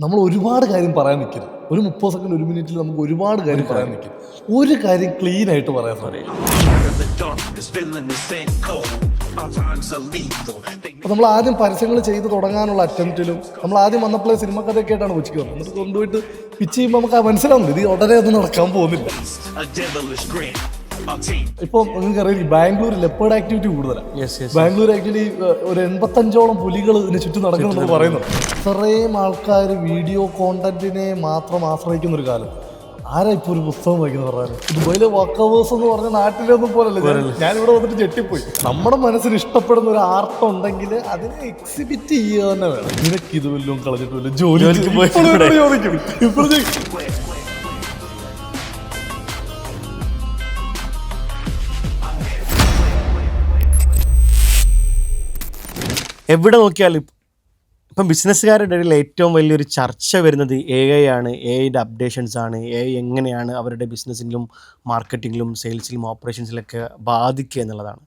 നമ്മൾ ഒരുപാട് കാര്യം പറയാൻ നിൽക്കരുത്. ഒരു 30 സെക്കൻഡ് 1 മിനിറ്റിൽ നമുക്ക് ഒരുപാട് കാര്യം പറയാൻ നിൽക്കും. ഒരു കാര്യം ക്ലീൻ ആയിട്ട് പറയാൻ സാധിക്കും. നമ്മൾ ആദ്യം പരസ്യങ്ങൾ ചെയ്ത് തുടങ്ങാനുള്ള അറ്റംപ്റ്റിലും നമ്മൾ ആദ്യം വന്നപ്പോഴേ സിനിമ കഥയൊക്കെ ആയിട്ടാണ് ഉച്ചയ്ക്ക് വന്നത്. എന്നിട്ട് കൊണ്ടുപോയിട്ട് പിച്ച് ചെയ്യുമ്പോൾ നമുക്ക് മനസ്സിലാവുന്നത് ഇത് ഉടനെ ഒന്നും നടക്കാൻ പോകുന്നില്ല. ഇപ്പൊ നിങ്ങൾക്കറിയാം ബാംഗ്ലൂർ ലെപ്പേർഡ് ആക്ടിവിറ്റി കൂടുതലാണ്. ബാംഗ്ലൂർ ആക്ച്വലി ഒരു 85ഓളം പുലികൾ ഇതിന് ചുറ്റും നടക്കുന്നുണ്ടെന്ന് പറയുന്നത്. ഇത്രയും ആൾക്കാർ വീഡിയോ കോണ്ടന്റിനെ മാത്രം ആശ്രയിക്കുന്ന ഒരു കാലം. ആരാ ഇപ്പൊ ഒരു പുസ്തകം വായിക്കുന്നത് പറഞ്ഞാൽ ദുബൈയിലെ വാക്കവേഴ്സ് എന്ന് പറഞ്ഞ നാട്ടിലൊന്നും പോലല്ലേ. ഞാനിവിടെ വന്നിട്ട് ഞെട്ടിപ്പോയി. നമ്മുടെ മനസ്സിന് ഇഷ്ടപ്പെടുന്ന ഒരു ആർട്ട് ഉണ്ടെങ്കിൽ അതിനെ എക്സിബിറ്റ് ചെയ്യുക തന്നെ വേണം. നിനക്ക് ഇത് വല്ലതും കളഞ്ഞിട്ട് വല്ല ജോലി ചോദിക്കും. എവിടെ നോക്കിയാലും ഇപ്പം ബിസിനസ്സുകാരുടെ ഇടയിൽ ഏറ്റവും വലിയൊരു ചർച്ച വരുന്നത് AI ആണ്. AIയുടെ അപ്ഡേഷൻസ് ആണ്. AI എങ്ങനെയാണ് അവരുടെ ബിസിനസ്സിലും മാർക്കറ്റിങ്ങിലും സെയിൽസിലും ഓപ്പറേഷൻസിലൊക്കെ ബാധിക്കുക എന്നുള്ളതാണ്.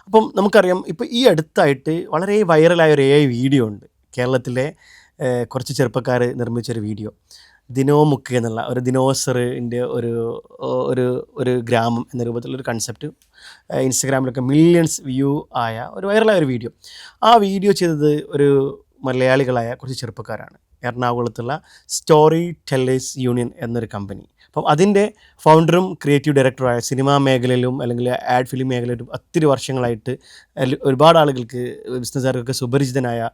അപ്പം നമുക്കറിയാം ഇപ്പോൾ ഈ അടുത്തായിട്ട് വളരെ വൈറലായ ഒരു AI വീഡിയോ ഉണ്ട്. കേരളത്തിലെ കുറച്ച് ചെറുപ്പക്കാർ നിർമ്മിച്ചൊരു വീഡിയോ. ദിനോമുക്ക് എന്നുള്ള ഒരു ദിനോസറിൻ്റെ ഒരു ഗ്രാമം എന്ന രൂപത്തിലുള്ളൊരു കൺസെപ്റ്റ് ഇൻസ്റ്റഗ്രാമിലൊക്കെ മില്യൺസ് വ്യൂ ആയ ഒരു വൈറലായ ഒരു വീഡിയോ. ആ വീഡിയോ ചെയ്തത് ഒരു മലയാളികളായ കുറച്ച് ചെറുപ്പക്കാരാണ്. എറണാകുളത്തുള്ള സ്റ്റോറി ടെല്ലേഴ്സ് യൂണിയൻ എന്നൊരു കമ്പനി. അപ്പം അതിൻ്റെ ഫൗണ്ടറും ക്രിയേറ്റീവ് ഡയറക്ടറുമായ സിനിമാ മേഖലയിലും അല്ലെങ്കിൽ ആഡ് ഫിലിം മേഖലയിലും ഒത്തിരി വർഷങ്ങളായിട്ട് ഒരുപാട് ആളുകൾക്ക് ബിസിനസ്സുകാർക്കൊക്കെ സുപരിചിതനായ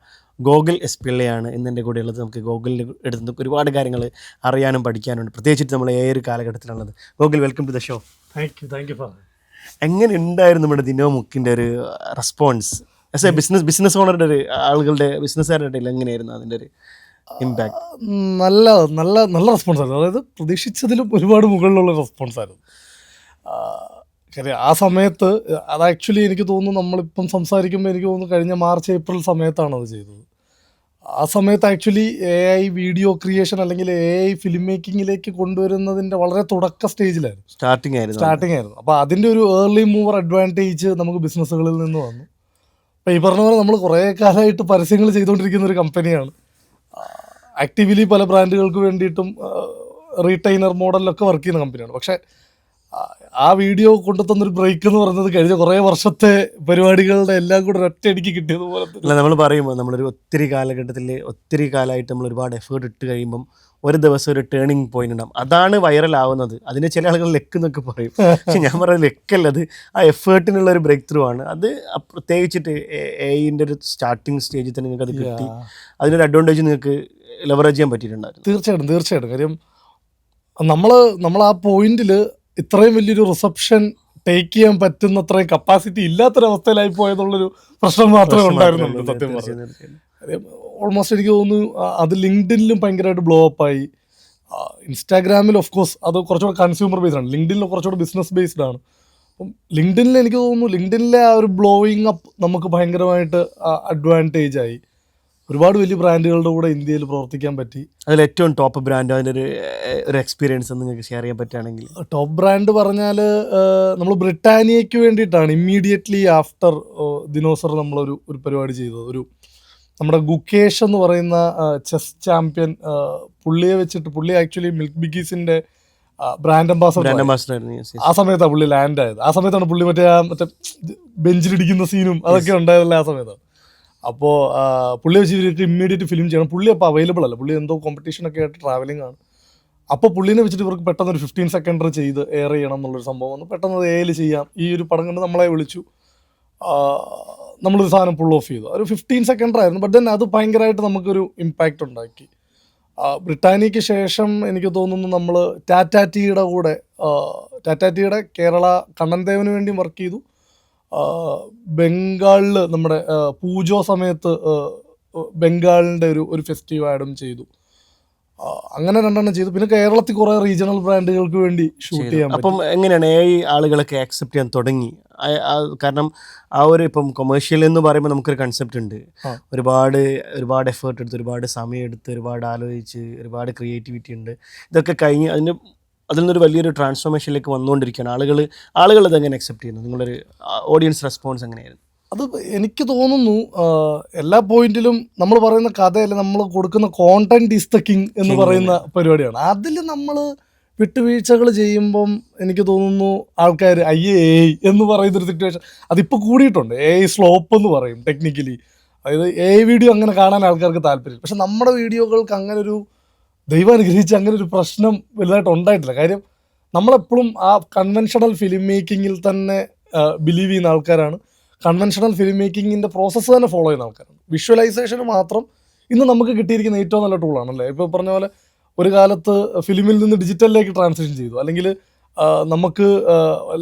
ഗോകുൽ എസ് പിള്ളയാണ് ഇന്നെൻ്റെ കൂടെ ഉള്ളത്. നമുക്ക് ഗോകുലിൻ്റെ അടുത്ത് ഒരുപാട് കാര്യങ്ങൾ അറിയാനും പഠിക്കാനുണ്ട്, പ്രത്യേകിച്ചിട്ട് നമ്മൾ ഒരു കാലഘട്ടത്തിലുള്ളത്. Gokul, welcome to the show. Thank you. എങ്ങനെ ഉണ്ടായിരുന്നു നമ്മുടെ ദിനോമുക്കിൻ്റെ ഒരു റെസ്പോൺസ് ആസ് എ ബിസിനസ് ഓണറുടെ ഒരു ആളുകളുടെ ബിസിനസ്സുകാരുടെ ഇടയിൽ എങ്ങനെയായിരുന്നു അതിൻ്റെ ഒരു ഇമ്പാക്ട്? നല്ല റെസ്പോൺസ് ആയിരുന്നു. അതായത് പ്രതീക്ഷിച്ചതിലും ഒരുപാട് മുകളിലുള്ള റെസ്പോൺസ് ആയിരുന്നു. കാര്യം ആ സമയത്ത് അത് ആക്ച്വലി എനിക്ക് തോന്നുന്നു നമ്മളിപ്പം സംസാരിക്കുമ്പോൾ എനിക്ക് തോന്നുന്നു കഴിഞ്ഞ മാർച്ച് ഏപ്രിൽ സമയത്താണ് അത് ചെയ്തത്. ആ സമയത്ത് ആക്ച്വലി AI വീഡിയോ ക്രിയേഷൻ അല്ലെങ്കിൽ AI ഫിലിം മേക്കിങ്ങിലേക്ക് കൊണ്ടുവരുന്നതിൻ്റെ വളരെ തുടക്ക സ്റ്റേജിലായിരുന്നു, സ്റ്റാർട്ടിങ് ആയിരുന്നു. അപ്പോൾ അതിൻ്റെ ഒരു ഏർലി മൂവർ അഡ്വാൻറ്റേജ് നമുക്ക് ബിസിനസ്സുകളിൽ നിന്ന് വന്നു. അപ്പോൾ ഈ പറഞ്ഞ പോലെ നമ്മൾ കുറേ കാലമായിട്ട് പരസ്യങ്ങൾ ചെയ്തുകൊണ്ടിരിക്കുന്ന ഒരു കമ്പനിയാണ്. ആക്റ്റീവ്ലി പല ബ്രാൻഡുകൾക്ക് വേണ്ടിയിട്ടും റീറ്റെയിനർ മോഡലിലൊക്കെ വർക്ക് ചെയ്യുന്ന കമ്പനിയാണ്. പക്ഷേ ആ വീഡിയോ കൊണ്ടുതന്നൊരു ബ്രേക്ക് എന്ന് പറയുന്നത് കഴിഞ്ഞ കുറേ വർഷത്തെ പരിപാടികളുടെ എല്ലാം കൂടെ ഒറ്റയടിക്ക് കിട്ടിയതുപോലെ. അല്ല, നമ്മൾ പറയുമ്പോൾ നമ്മളൊരു ഒത്തിരി കാലമായിട്ട് നമ്മൾ ഒരുപാട് എഫേർട്ട് ഇട്ട് കഴിയുമ്പം ഒരു ദിവസം ഒരു ടേണിംഗ് പോയിന്റ് ഉണ്ടാകും. അതാണ് വൈറലാവുന്നത്. അതിന് ചില ആളുകൾ ലെക്ക് എന്നൊക്കെ പറയും. പക്ഷെ ഞാൻ പറയുന്നത് ലെക്കല്ല, അത് ആ എഫേർട്ടിനുള്ള ഒരു ബ്രേക്ക് ത്രൂ ആണ്. അത് പ്രത്യേകിച്ചിട്ട് AIൻ്റെ ഒരു സ്റ്റാർട്ടിങ് സ്റ്റേജിൽ തന്നെ നിങ്ങൾക്ക് അത് കിട്ടി. അതിനൊരു അഡ്വാൻറ്റേജ് നിങ്ങൾക്ക് ലെവറേജ് ചെയ്യാൻ പറ്റിയിട്ടുണ്ടായിരുന്നു. തീർച്ചയായിട്ടും. കാര്യം നമ്മൾ ആ പോയിന്റിൽ ഇത്രയും വലിയൊരു റിസപ്ഷൻ ടേക്ക് ചെയ്യാൻ പറ്റുന്ന അത്രയും കപ്പാസിറ്റി ഇല്ലാത്തൊരവസ്ഥയിലായി പോയതുള്ളൊരു പ്രശ്നം മാത്രമേ ഉണ്ടായിരുന്നുള്ളൂ സത്യം പറഞ്ഞു. ഓൾമോസ്റ്റ് എനിക്ക് തോന്നുന്നു അത് ലിങ്ക്ഡിനിലും ഭയങ്കരമായിട്ട് ബ്ലോ അപ്പായി. ഇൻസ്റ്റാഗ്രാമിൽ ഓഫ് കോഴ്സ് അത് കുറച്ചുകൂടെ കൺസ്യൂമർ ബേസ്ഡ് ആണ്. ലിങ്ക്ഡിനിൽ കുറച്ചുകൂടെ ബിസിനസ് ബേസ്ഡ് ആണ്. അപ്പം ലിങ്ക്ഡിനിൽ എനിക്ക് തോന്നുന്നു ലിങ്ക്ഡിനിലെ ആ ഒരു ബ്ലോയിങ് അപ്പ് നമുക്ക് ഭയങ്കരമായിട്ട് അഡ്വാൻറ്റേജ് ആയി. ഒരുപാട് വലിയ ബ്രാൻഡുകളുടെ കൂടെ ഇന്ത്യയിൽ പ്രവർത്തിക്കാൻ പറ്റി. അതിൽ ഏറ്റവും ടോപ്പ് ബ്രാൻഡ് അതിൻ്റെ ഒരു എക്സ്പീരിയൻസ് നിങ്ങൾക്ക് ഷെയർ ചെയ്യാൻ പറ്റുകയാണെങ്കിൽ? ടോപ്പ് ബ്രാൻഡ് പറഞ്ഞാൽ നമ്മൾ ബ്രിട്ടാനിയയ്ക്ക് വേണ്ടിയിട്ടാണ് ഇമ്മീഡിയറ്റ്ലി ആഫ്റ്റർ ദിനോസർ നമ്മളൊരു പരിപാടി ചെയ്തത്. നമ്മുടെ ഗുക്കേഷ് എന്ന് പറയുന്ന ചെസ് ചാമ്പ്യൻ, പുള്ളി ആക്ച്വലി മിൽക്ക് ബിഗീസിൻ്റെ ബ്രാൻഡ് അംബാസഡർ. ആ സമയത്താണ് പുള്ളി ലാൻഡ് ആയത്. ആ സമയത്താണ് പുള്ളി മറ്റേ ബെഞ്ചിലിടിക്കുന്ന സീനും അതൊക്കെ ഉണ്ടായതല്ലേ ആ സമയത്താണ്. അപ്പോൾ പുള്ളി വെച്ച് ഇവർക്ക് ഇമ്മീഡിയറ്റ് ഫിലിം ചെയ്യണം. പുള്ളി അപ്പോൾ അവൈലബിൾ അല്ല, പുള്ളി എന്തോ കോമ്പറ്റീഷനൊക്കെ ആയിട്ട് ട്രാവലിംഗ് ആണ്. അപ്പോൾ പുള്ളീനെ വെച്ചിട്ട് ഇവർക്ക് പെട്ടെന്ന് ഒരു 15 സെക്കൻഡ് ചെയ്ത് എയർ ചെയ്യണം എന്നുള്ളൊരു സംഭവം വന്നു. പെട്ടെന്ന് അത് AI ചെയ്യാം. ഈ ഒരു പടം കണ്ട് നമ്മളെ വിളിച്ചു, നമ്മളൊരു സാധനം പുൾ ഓഫ് ചെയ്തു. ഒരു 15 സെക്കൻഡ് ആയിരുന്നു. ബട്ട് ദെൻ അത് ഭയങ്കരമായിട്ട് നമുക്കൊരു ഇമ്പാക്റ്റ് ഉണ്ടാക്കി. ബ്രിട്ടാനിയയ്ക്ക് ശേഷം എനിക്ക് തോന്നുന്നു നമ്മൾ ടാറ്റ ടീയുടെ കേരള കണ്ണൻ ദേവന് വേണ്ടിയും വർക്ക് ചെയ്തു. ബംഗാളിൽ നമ്മുടെ പൂജോ സമയത്ത് ബംഗാളിൻ്റെ ഒരു ഫെസ്റ്റീവ് ആഡും ചെയ്തു. അങ്ങനെ 2 ചെയ്തു. പിന്നെ കേരളത്തിൽ കുറേ റീജിയണൽ ബ്രാൻഡുകൾക്ക് വേണ്ടി ഷൂട്ട് ചെയ്യാൻ. അപ്പം എങ്ങനെയാണ് AI ആളുകളൊക്കെ ആക്സെപ്റ്റ് ചെയ്യാൻ തുടങ്ങി? കാരണം ആ ഒരു ഇപ്പം കൊമേഴ്ഷ്യൽ എന്ന് പറയുമ്പോൾ നമുക്കൊരു കൺസെപ്റ്റ് ഉണ്ട്. ഒരുപാട് എഫേർട്ട് എടുത്ത്, ഒരുപാട് സമയം എടുത്ത്, ഒരുപാട് ആലോചിച്ച്, ഒരുപാട് ക്രിയേറ്റിവിറ്റി ഉണ്ട്. ഇതൊക്കെ കഴിഞ്ഞ് അതിൽ നിന്നൊരു വലിയൊരു ട്രാൻസ്ഫോർമേഷനിലേക്ക് വന്നുകൊണ്ടിരിക്കുകയാണ്. ആളുകൾ അതെങ്ങനെ അക്സെപ്റ്റ് ചെയ്യുന്നു? നിങ്ങളൊരു ഓഡിയൻസ് റെസ്പോൺസ് എങ്ങനെയായിരുന്നു? അത് എനിക്ക് തോന്നുന്നു എല്ലാ പോയിന്റിലും നമ്മൾ പറയുന്ന കഥയല്ല, നമ്മൾ കൊടുക്കുന്ന കോണ്ടന്റ് ഈസ് ദ കിങ് എന്ന് പറയുന്ന പരിപാടിയാണ്. അതിൽ നമ്മൾ വിട്ടുവീഴ്ചകൾ ചെയ്യുമ്പം എനിക്ക് തോന്നുന്നു ആൾക്കാർ AI എന്ന് പറയുന്നൊരു സിറ്റുവേഷൻ അതിപ്പോൾ കൂടിയിട്ടുണ്ട്. AI സ്ലോപ്പ് എന്ന് പറയും ടെക്നിക്കലി. അതായത് AI വീഡിയോ അങ്ങനെ കാണാൻ ആൾക്കാർക്ക് താല്പര്യം. പക്ഷെ നമ്മുടെ വീഡിയോകൾക്ക് അങ്ങനെ ഒരു ദൈവം അനുഗ്രഹിച്ച് അങ്ങനെ ഒരു പ്രശ്നം വലുതായിട്ട് ഉണ്ടായിട്ടില്ല. കാര്യം നമ്മളെപ്പോഴും ആ കൺവെൻഷണൽ ഫിലിം മേക്കിങ്ങിൽ തന്നെ ബിലീവ് ചെയ്യുന്ന ആൾക്കാരാണ്. കൺവെൻഷണൽ ഫിലിം മേക്കിങ്ങിൻ്റെ പ്രോസസ്സ് തന്നെ ഫോളോ ചെയ്യുന്ന ആൾക്കാരാണ്. വിഷ്വലൈസേഷന് മാത്രം ഇന്ന് നമുക്ക് കിട്ടിയിരിക്കുന്ന ഏറ്റവും നല്ല ടൂളാണല്ലേ. ഇപ്പോൾ പറഞ്ഞ പോലെ ഒരു കാലത്ത് ഫിലിമിൽ നിന്ന് ഡിജിറ്റലിലേക്ക് ട്രാൻസിഷൻ ചെയ്തു, അല്ലെങ്കിൽ നമുക്ക്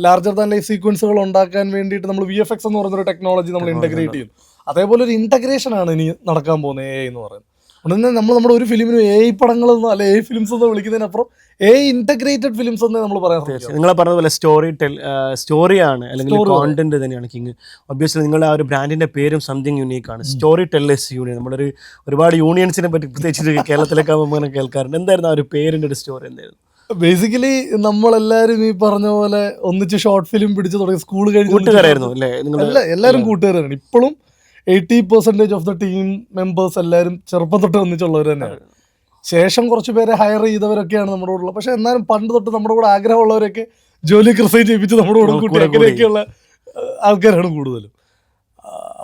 ലാർജർ ദാൻ ലൈഫ് സീക്വൻസുകൾ ഉണ്ടാക്കാൻ വേണ്ടിയിട്ട് നമ്മൾ VFX എന്ന് പറയുന്നൊരു ടെക്നോളജി നമ്മൾ ഇൻ്റഗ്രേറ്റ് ചെയ്യുന്നു. അതേപോലെ ഒരു ഇൻ്റഗ്രേഷനാണ് ഇനി നടക്കാൻ പോകുന്നത് AI എന്ന് പറയുന്നത്. അതുകൊണ്ട് തന്നെ നമ്മൾ നമ്മുടെ ഒരു ഫിലിമിനും AI പടങ്ങളെന്നോ അല്ലെ AI ഫിലിംസ് എന്നോ വിളിക്കുന്നതിനപ്പുറം AI ഇൻ്റഗ്രേറ്റഡ് ഫിലിംസ് എന്നേ നമ്മൾ പറയാൻ സാധിക്കും. നിങ്ങൾ പറഞ്ഞ പോലെ സ്റ്റോറിയാണ് അല്ലെങ്കിൽ കോണ്ടന്റ് തന്നെയാണ് കിങ്. ഒബ്വിയസ്ലി നിങ്ങളുടെ ആ ഒരു ബ്രാൻഡിന്റെ പേരും സംതിങ് യുണീക്ക് ആണ്, സ്റ്റോറി ടെല്ലേഴ്സ് യൂണിയൻ. നമ്മുടെ ഒരുപാട് യൂണിയൻസിനെ പറ്റി പ്രത്യേകിച്ച് കേരളത്തിലൊക്കെ ആകുമ്പോൾ കേൾക്കാറുണ്ട്. എന്തായിരുന്നു ആ ഒരു പേരിന്റെ ഒരു സ്റ്റോറി എന്തായിരുന്നു? ബേസിക്കലി നമ്മളെല്ലാവരും ഈ പറഞ്ഞ പോലെ ഒന്നിച്ച് ഷോർട്ട് ഫിലിം പിടിച്ച് തുടങ്ങി സ്കൂൾ കൂട്ടുകാരായിരുന്നു അല്ലേ? എല്ലാവരും കൂട്ടുകാരാണ്. ഇപ്പോഴും 80% ഓഫ് ദ ടീം മെമ്പേഴ്സ് എല്ലാവരും ചെറുപ്പം തൊട്ട് ഒന്നിച്ചുള്ളവർ തന്നെയാണ്. ശേഷം കുറച്ച് പേരെ ഹയർ ചെയ്തവരൊക്കെയാണ് നമ്മുടെ കൂടെ ഉള്ളത്. പക്ഷെ എന്നാലും പണ്ട് തൊട്ട് നമ്മുടെ കൂടെ ആഗ്രഹമുള്ളവരൊക്കെ ജോലി റിസൈൻ ചെയ്യിപ്പിച്ച് നമ്മുടെ കൂടെ കൂട്ടി അങ്ങനെയൊക്കെയുള്ള ആൾക്കാരാണ് കൂടുതലും.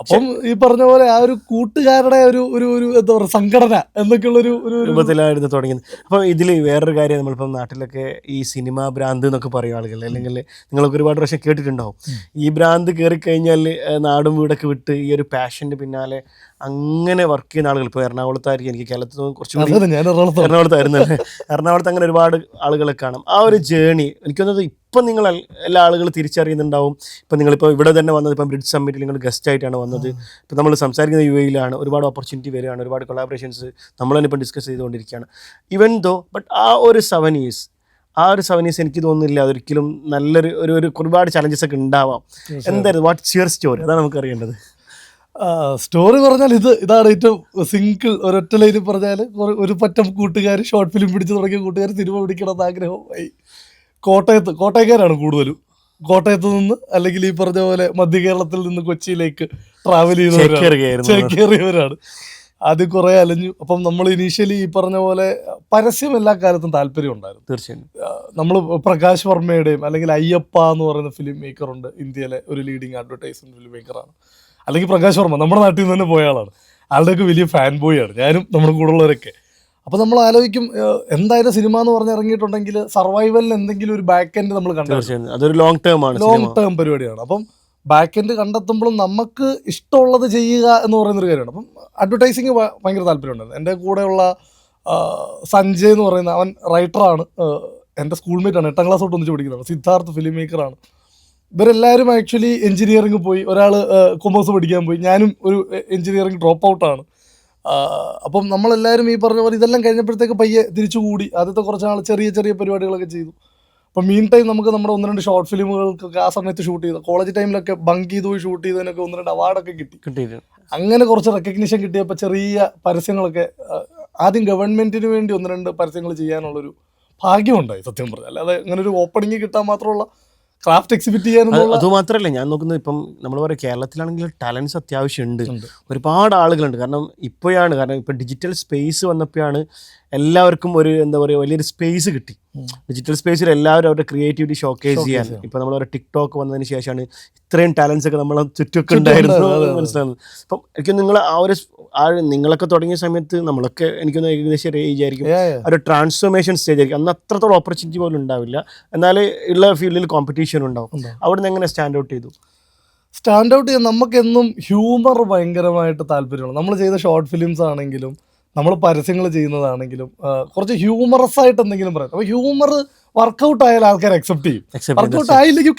അപ്പം ഈ പറഞ്ഞ പോലെ ആ ഒരു കൂട്ടുകാരുടെ ഒരു എന്താ പറയുക സംഘടന എന്നൊക്കെയുള്ള ഒരു രൂപത്തിലായിരുന്നു തുടങ്ങിയത്. അപ്പം ഇതിൽ വേറൊരു കാര്യം, നമ്മളിപ്പം നാട്ടിലൊക്കെ ഈ സിനിമ ഭ്രാന്ത് എന്നൊക്കെ പറയും ആളുകൾ, അല്ലെങ്കിൽ നിങ്ങളൊക്കെ ഒരുപാട് പ്രാവശ്യം കേട്ടിട്ടുണ്ടാവും. ഈ ഭ്രാന്ത് കയറിക്കഴിഞ്ഞാൽ നാടും വീടൊക്കെ വിട്ട് ഈ ഒരു പാഷൻ്റെ പിന്നാലെ അങ്ങനെ വർക്ക് ചെയ്യുന്ന ആളുകൾ ഇപ്പോൾ എറണാകുളത്തായിരിക്കും, എനിക്ക് കേരളത്തിൽ കുറച്ചുകൂടി എറണാകുളത്തായിരുന്നു. എറണാകുളത്ത് അങ്ങനെ ഒരുപാട് ആളുകളെ കാണാം. ആ ഒരു ജേണി എനിക്ക് തോന്നുന്നത് ഇപ്പം നിങ്ങൾ എല്ലാ ആളുകളും തിരിച്ചറിയുന്നുണ്ടാവും. ഇപ്പം നിങ്ങളിപ്പോൾ ഇവിടെ തന്നെ വന്നത്, ഇപ്പം ബ്രിഡ്ജ് സമ്മിറ്റിൽ നിങ്ങൾ ഗസ്റ്റ് ആയിട്ടാണ് വന്നത്. ഇപ്പം നമ്മൾ സംസാരിക്കുന്ന UAE-ലാണ്. ഒരുപാട് ഓപ്പർച്യൂണിറ്റി വരികയാണ്, ഒരുപാട് കൊളാബറേഷൻസ് നമ്മൾ തന്നെ ഇപ്പം ഡിസ്കസ് ചെയ്തുകൊണ്ടിരിക്കുകയാണ്. ഈവൻ ദോ ബട്ട് ആ ഒരു 7 years എനിക്ക് തോന്നുന്നില്ല അതൊരിക്കലും നല്ലൊരു ഒരുപാട് ചലഞ്ചസ് ഒക്കെ ഉണ്ടാവാം. എന്തായിരുന്നു വാട്ട്സ് യുവർ സ്റ്റോറി? അതാണ് നമുക്ക് അറിയേണ്ടത്. സ്റ്റോറി പറഞ്ഞാൽ ഇതാണ് ഏറ്റവും സിംഗിൾ ഒരൊറ്റ ലൈനിൽ പറഞ്ഞാൽ, ഒരു പറ്റം കൂട്ടുകാർ ഷോർട്ട് ഫിലിം പിടിച്ച് തുടങ്ങിയ കൂട്ടുകാർ സിനിമ പിടിക്കണമെന്ന് ആഗ്രഹമായി. കോട്ടയക്കാരാണ് കൂടുതലും. കോട്ടയത്ത് നിന്ന് അല്ലെങ്കിൽ ഈ പറഞ്ഞ പോലെ മധ്യ കേരളത്തിൽ നിന്ന് കൊച്ചിയിലേക്ക് ട്രാവൽ ചെയ്തവരാണ്. ആദ്യം കുറേ അലഞ്ഞു. അപ്പം നമ്മൾ ഇനീഷ്യലി ഈ പറഞ്ഞ പോലെ പരസ്യം എല്ലാ കാലത്തും താല്പര്യം ഉണ്ടായിരുന്നു. തീർച്ചയായും നമ്മൾ പ്രകാശ് വർമ്മയുടെയും അല്ലെങ്കിൽ അയ്യപ്പ എന്ന് പറയുന്ന ഫിലിം മേക്കറുണ്ട്, ഇന്ത്യയിലെ ഒരു ലീഡിങ് അഡ്വർടൈസ്മെന്റ് ഫിലിം മേക്കറാണ്. അല്ലെങ്കിൽ പ്രകാശ് വർമ്മ നമ്മുടെ നാട്ടിൽ നിന്ന് തന്നെ പോയ ആളാണ്. ആളുടെയൊക്കെ വലിയ ഫാൻ ബോയ് ആണ് ഞാനും നമ്മുടെ കൂടെ ഉള്ളവരൊക്കെ. അപ്പോൾ നമ്മൾ ആലോചിക്കും, എന്തായാലും സിനിമ എന്ന് പറഞ്ഞ് ഇറങ്ങിയിട്ടുണ്ടെങ്കിൽ സർവൈവലിന് എന്തെങ്കിലും ഒരു ബാക്ക് എൻഡ് നമ്മൾ കണ്ടെത്തും. അതൊരു ലോങ് ടേം പരിപാടിയാണ്. അപ്പം ബാക്ക് എൻഡ് കണ്ടെത്തുമ്പോഴും നമുക്ക് ഇഷ്ടമുള്ളത് ചെയ്യുക എന്ന് പറയുന്നൊരു കാര്യമാണ്. അപ്പം അഡ്വർടൈസിങ് ഭയങ്കര താല്പര്യമുണ്ടായിരുന്നു. എൻ്റെ കൂടെയുള്ള സഞ്ജയ് എന്ന് പറയുന്ന അവൻ റൈറ്ററാണ്, എൻ്റെ സ്കൂൾമേറ്റാണ്, 8ാം ക്ലാസ് തൊട്ട് ഒന്നിച്ച് പഠിക്കുന്നതാണ്. സിദ്ധാർത്ഥ് ഫിലിം മേക്കറാണ്. ഇവരെല്ലാവരും ആക്ച്വലി എഞ്ചിനീയറിംഗ് പോയി. ഒരാൾ കൊമേഴ്സ് പഠിക്കാൻ പോയി, ഞാനും ഒരു എഞ്ചിനീയറിംഗ് ഡ്രോപ്പ് ഔട്ടാണ്. അപ്പം നമ്മളെല്ലാവരും ഈ പറഞ്ഞ പോലെ ഇതെല്ലാം കഴിഞ്ഞപ്പോഴത്തേക്ക് പയ്യെ തിരിച്ചുകൂടി. ആദ്യത്തെ കുറച്ച് നാൾ ചെറിയ ചെറിയ പരിപാടികളൊക്കെ ചെയ്തു. അപ്പം മീൻ ടൈം നമുക്ക് നമ്മുടെ 1-2 ഷോർട്ട് ഫിലിമുകൾക്കൊക്കെ ആ സമയത്ത് ഷൂട്ട് ചെയ്തു. കോളേജ് ടൈമിലൊക്കെ ബങ്ക് ചെയ്ത് പോയി ഷൂട്ട് ചെയ്തതിനൊക്കെ 1-2 അവാർഡൊക്കെ കിട്ടി. അങ്ങനെ കുറച്ച് റെക്കഗ്നിഷൻ കിട്ടിയപ്പോൾ ചെറിയ പരസ്യങ്ങളൊക്കെ ആദ്യം ഗവൺമെൻറ്റിന് വേണ്ടി 1-2 പരസ്യങ്ങൾ ചെയ്യാനുള്ളൊരു ഭാഗ്യമുണ്ടായി സത്യം പറഞ്ഞാൽ. അല്ലാതെ അങ്ങനെ ഒരു ഓപ്പണിങ് കിട്ടാൻ മാത്രമുള്ള ക്രാഫ്റ്റ് എക്സിബിറ്റ് ചെയ്യാനുള്ള. അതുമാത്രമല്ല, ഞാൻ നോക്കുന്നത് ഇപ്പം നമ്മൾ പറയാം കേരളത്തിലാണെങ്കിൽ ടാലൻസ് അത്യാവശ്യമുണ്ട്, ഒരുപാട് ആളുകളുണ്ട്. കാരണം ഇപ്പം ഡിജിറ്റൽ സ്പേസ് വന്നപ്പോഴാണ് എല്ലാവർക്കും ഒരു എന്താ പറയുക വലിയൊരു സ്പേസ് കിട്ടി. ഡിജിറ്റൽ സ്പേസിൽ എല്ലാവരും അവരുടെ ക്രിയേറ്റിവിറ്റി ഷോക്കേസ് ചെയ്യാൻ. ഇപ്പം നമ്മൾ പറയുക ടിക്ടോക്ക് വന്നതിന് ശേഷമാണ് ഇത്രയും ടാലൻസ് ഒക്കെ നമ്മളെ ചുറ്റുമൊക്കെ ഉണ്ടായിരുന്നു മനസ്സിലാകുന്നത്. അപ്പം എനിക്ക് നിങ്ങൾ നിങ്ങളൊക്കെ തുടങ്ങിയ സമയത്ത് നമ്മളൊക്കെ എനിക്കൊന്ന് ഏകദേശം ഒരു ഏജ് ആയിരിക്കും, ഒരു ട്രാൻസ്ഫോർമേഷൻ സ്റ്റേജ് ആയിരിക്കും. അന്ന് അത്രത്തോളം ഓപ്പർച്യൂണിറ്റി പോലും ഉണ്ടാവില്ല, എന്നാൽ ഉള്ള ഫീൽഡിൽ കോമ്പറ്റീഷൻ ഉണ്ടാവും. അവിടെ നിന്ന് എങ്ങനെ സ്റ്റാൻഡ് ഔട്ട് ചെയ്തു? സ്റ്റാൻഡ് ഔട്ട് ചെയ്യാൻ നമുക്കെന്നും ഹ്യൂമർ ഭയങ്കരമായിട്ട് താല്പര്യമാണ്. നമ്മൾ ചെയ്ത ഷോർട്ട് ഫിലിംസ് ആണെങ്കിലും നമ്മൾ പരസ്യങ്ങൾ ചെയ്യുന്നതാണെങ്കിലും കുറച്ച് ഹ്യൂമറസ് ആയിട്ട് എന്തെങ്കിലും പറയാം. അപ്പോൾ ഹ്യൂമർ വർക്കൗട്ട് ആയാൽ ആൾക്കാർ അക്സെപ്റ്റ് ചെയ്യും, വർക്കൗട്ട് ആയില്ലെങ്കിൽ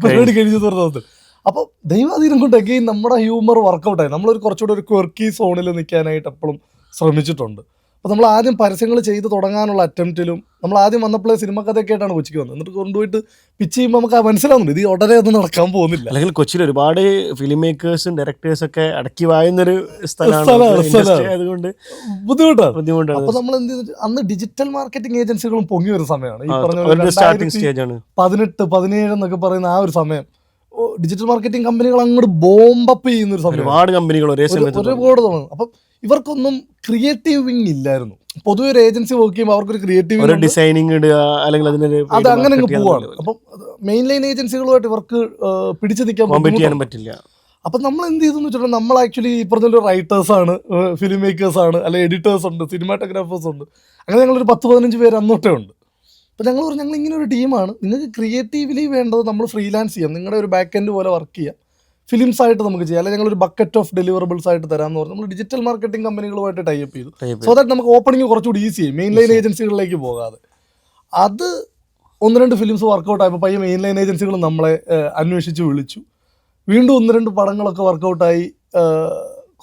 പരിപാടി കഴിഞ്ഞു തോന്നുന്നത്. അപ്പോൾ ദൈവാധീനം കൊണ്ട് അഗെയിൻ നമ്മുടെ ഹ്യൂമർ വർക്കൗട്ടായി. നമ്മളൊരു കുറച്ചുകൂടെ ഒരു ക്വർക്കി സോണിൽ നിൽക്കാനായിട്ട് എപ്പോഴും ശ്രമിച്ചിട്ടുണ്ട്. അപ്പോൾ നമ്മൾ ആദ്യം പരസ്യങ്ങൾ ചെയ്ത് തുടങ്ങാനുള്ള അറ്റംപ്റ്റിലും നമ്മൾ ആദ്യം വന്നപ്പോഴേ സിനിമ കഥയൊക്കെ ആയിട്ടാണ് കൊച്ചിക്ക് വന്നത്. എന്നിട്ട് കൊണ്ടുപോയിട്ട് പിച്ച് ചെയ്യുമ്പോൾ നമുക്ക് മനസ്സിലാവുന്നുണ്ട് ഇത് ഉടനെ ഒന്നും നടക്കാൻ പോകുന്നില്ല. അല്ലെങ്കിൽ കൊച്ചിയിൽ ഒരുപാട് ഫിലിം മേക്കേഴ്സും ഡയറക്ടേഴ്സൊക്കെ അടക്കി വായുന്നൊരു സ്ഥലമാണ്, അതുകൊണ്ട് ബുദ്ധിമുട്ടാണ്. അപ്പോൾ നമ്മൾ എന്ത് ചെയ്തിട്ട് അന്ന് ഡിജിറ്റൽ മാർക്കറ്റിംഗ് ഏജൻസികളും പൊങ്ങി ഒരു സമയമാണ്. ഈ പറഞ്ഞ 18-17 എന്നൊക്കെ പറയുന്ന ആ ഒരു സമയം ഡിജിറ്റൽ മാർക്കറ്റിംഗ് കമ്പനികൾ അങ്ങോട്ട് ബോംബപ്പ് ചെയ്യുന്ന ഒരു സമയം, ഒരുപാട് കമ്പനികൾ ഒരേ സമയത്ത് ഒരുപാട് തുടങ്ങും. അപ്പം ഇവർക്കൊന്നും ക്രിയേറ്റീവ് വിങ് ഇല്ലായിരുന്നു. പൊതുവെ ഒരു ഏജൻസി വർക്ക് ചെയ്യുമ്പോൾ അവർക്കൊരു ക്രിയേറ്റീവ് ഡിസൈനിങ് ഇടുക അല്ലെങ്കിൽ അത് അങ്ങനെ അങ്ങ് പോവാണ്. അപ്പം മെയിൻ ലൈൻ ഏജൻസികളുമായിട്ട് ഇവർക്ക് പിടിച്ചു നിൽക്കാൻ പറ്റില്ല. അപ്പം നമ്മൾ എന്ത് ചെയ്തെന്ന് വെച്ചിട്ടുണ്ടെങ്കിൽ നമ്മൾ ആക്ച്വലി ഈ പറഞ്ഞ റൈറ്റേഴ്സാണ്, ഫിലിം മേക്കേഴ്സാണ്, അല്ലെങ്കിൽ എഡിറ്റേഴ്സ് ഉണ്ട്, സിനിമാറ്റോഗ്രാഫേഴ്സ് ഉണ്ട്. അങ്ങനെ ഞങ്ങളൊരു 10-15 പേര് അന്നോട്ടേ ഉണ്ട്. അപ്പോൾ ഞങ്ങൾ പറഞ്ഞു ഞങ്ങൾ ഇങ്ങനെ ഒരു ടീമാണ്, നിങ്ങൾക്ക് ക്രിയേറ്റീവ്ലി വേണ്ടത് നമ്മൾ ഫ്രീലാൻസ് ചെയ്യാം, നിങ്ങളുടെ ഒരു ബാക്ക് എൻഡ് പോലെ വർക്ക് ചെയ്യാം, ഫിലിംസ് ആയിട്ട് നമുക്ക് ചെയ്യാം, അല്ലെങ്കിൽ ഞങ്ങളൊരു ബക്കറ്റ് ഓഫ് ഡെലിവറബിൾസ് ആയിട്ട് തരാമെന്ന് പറഞ്ഞു നമ്മൾ ഡിജിറ്റൽ മാർക്കറ്റിംഗ് കമ്പനികളുമായിട്ട് ടൈപ്പ് ചെയ്തു. സോ ദാറ്റ് നമുക്ക് ഓപ്പണിംഗ് കുറച്ചുകൂടി ഈസി ആയി, മെയിൻ ലൈൻ ഏജൻസികളിലേക്ക് പോകാതെ. അത് 1-2 ഫിലിംസ് വർക്കൗട്ട് ആയപ്പോൾ പയ്യെ മെയിൻ ലൈൻ ഏജൻസികൾ നമ്മളെ അന്വേഷിച്ച് വിളിച്ചു. വീണ്ടും 1-2 പടങ്ങളൊക്കെ വർക്കൗട്ടായി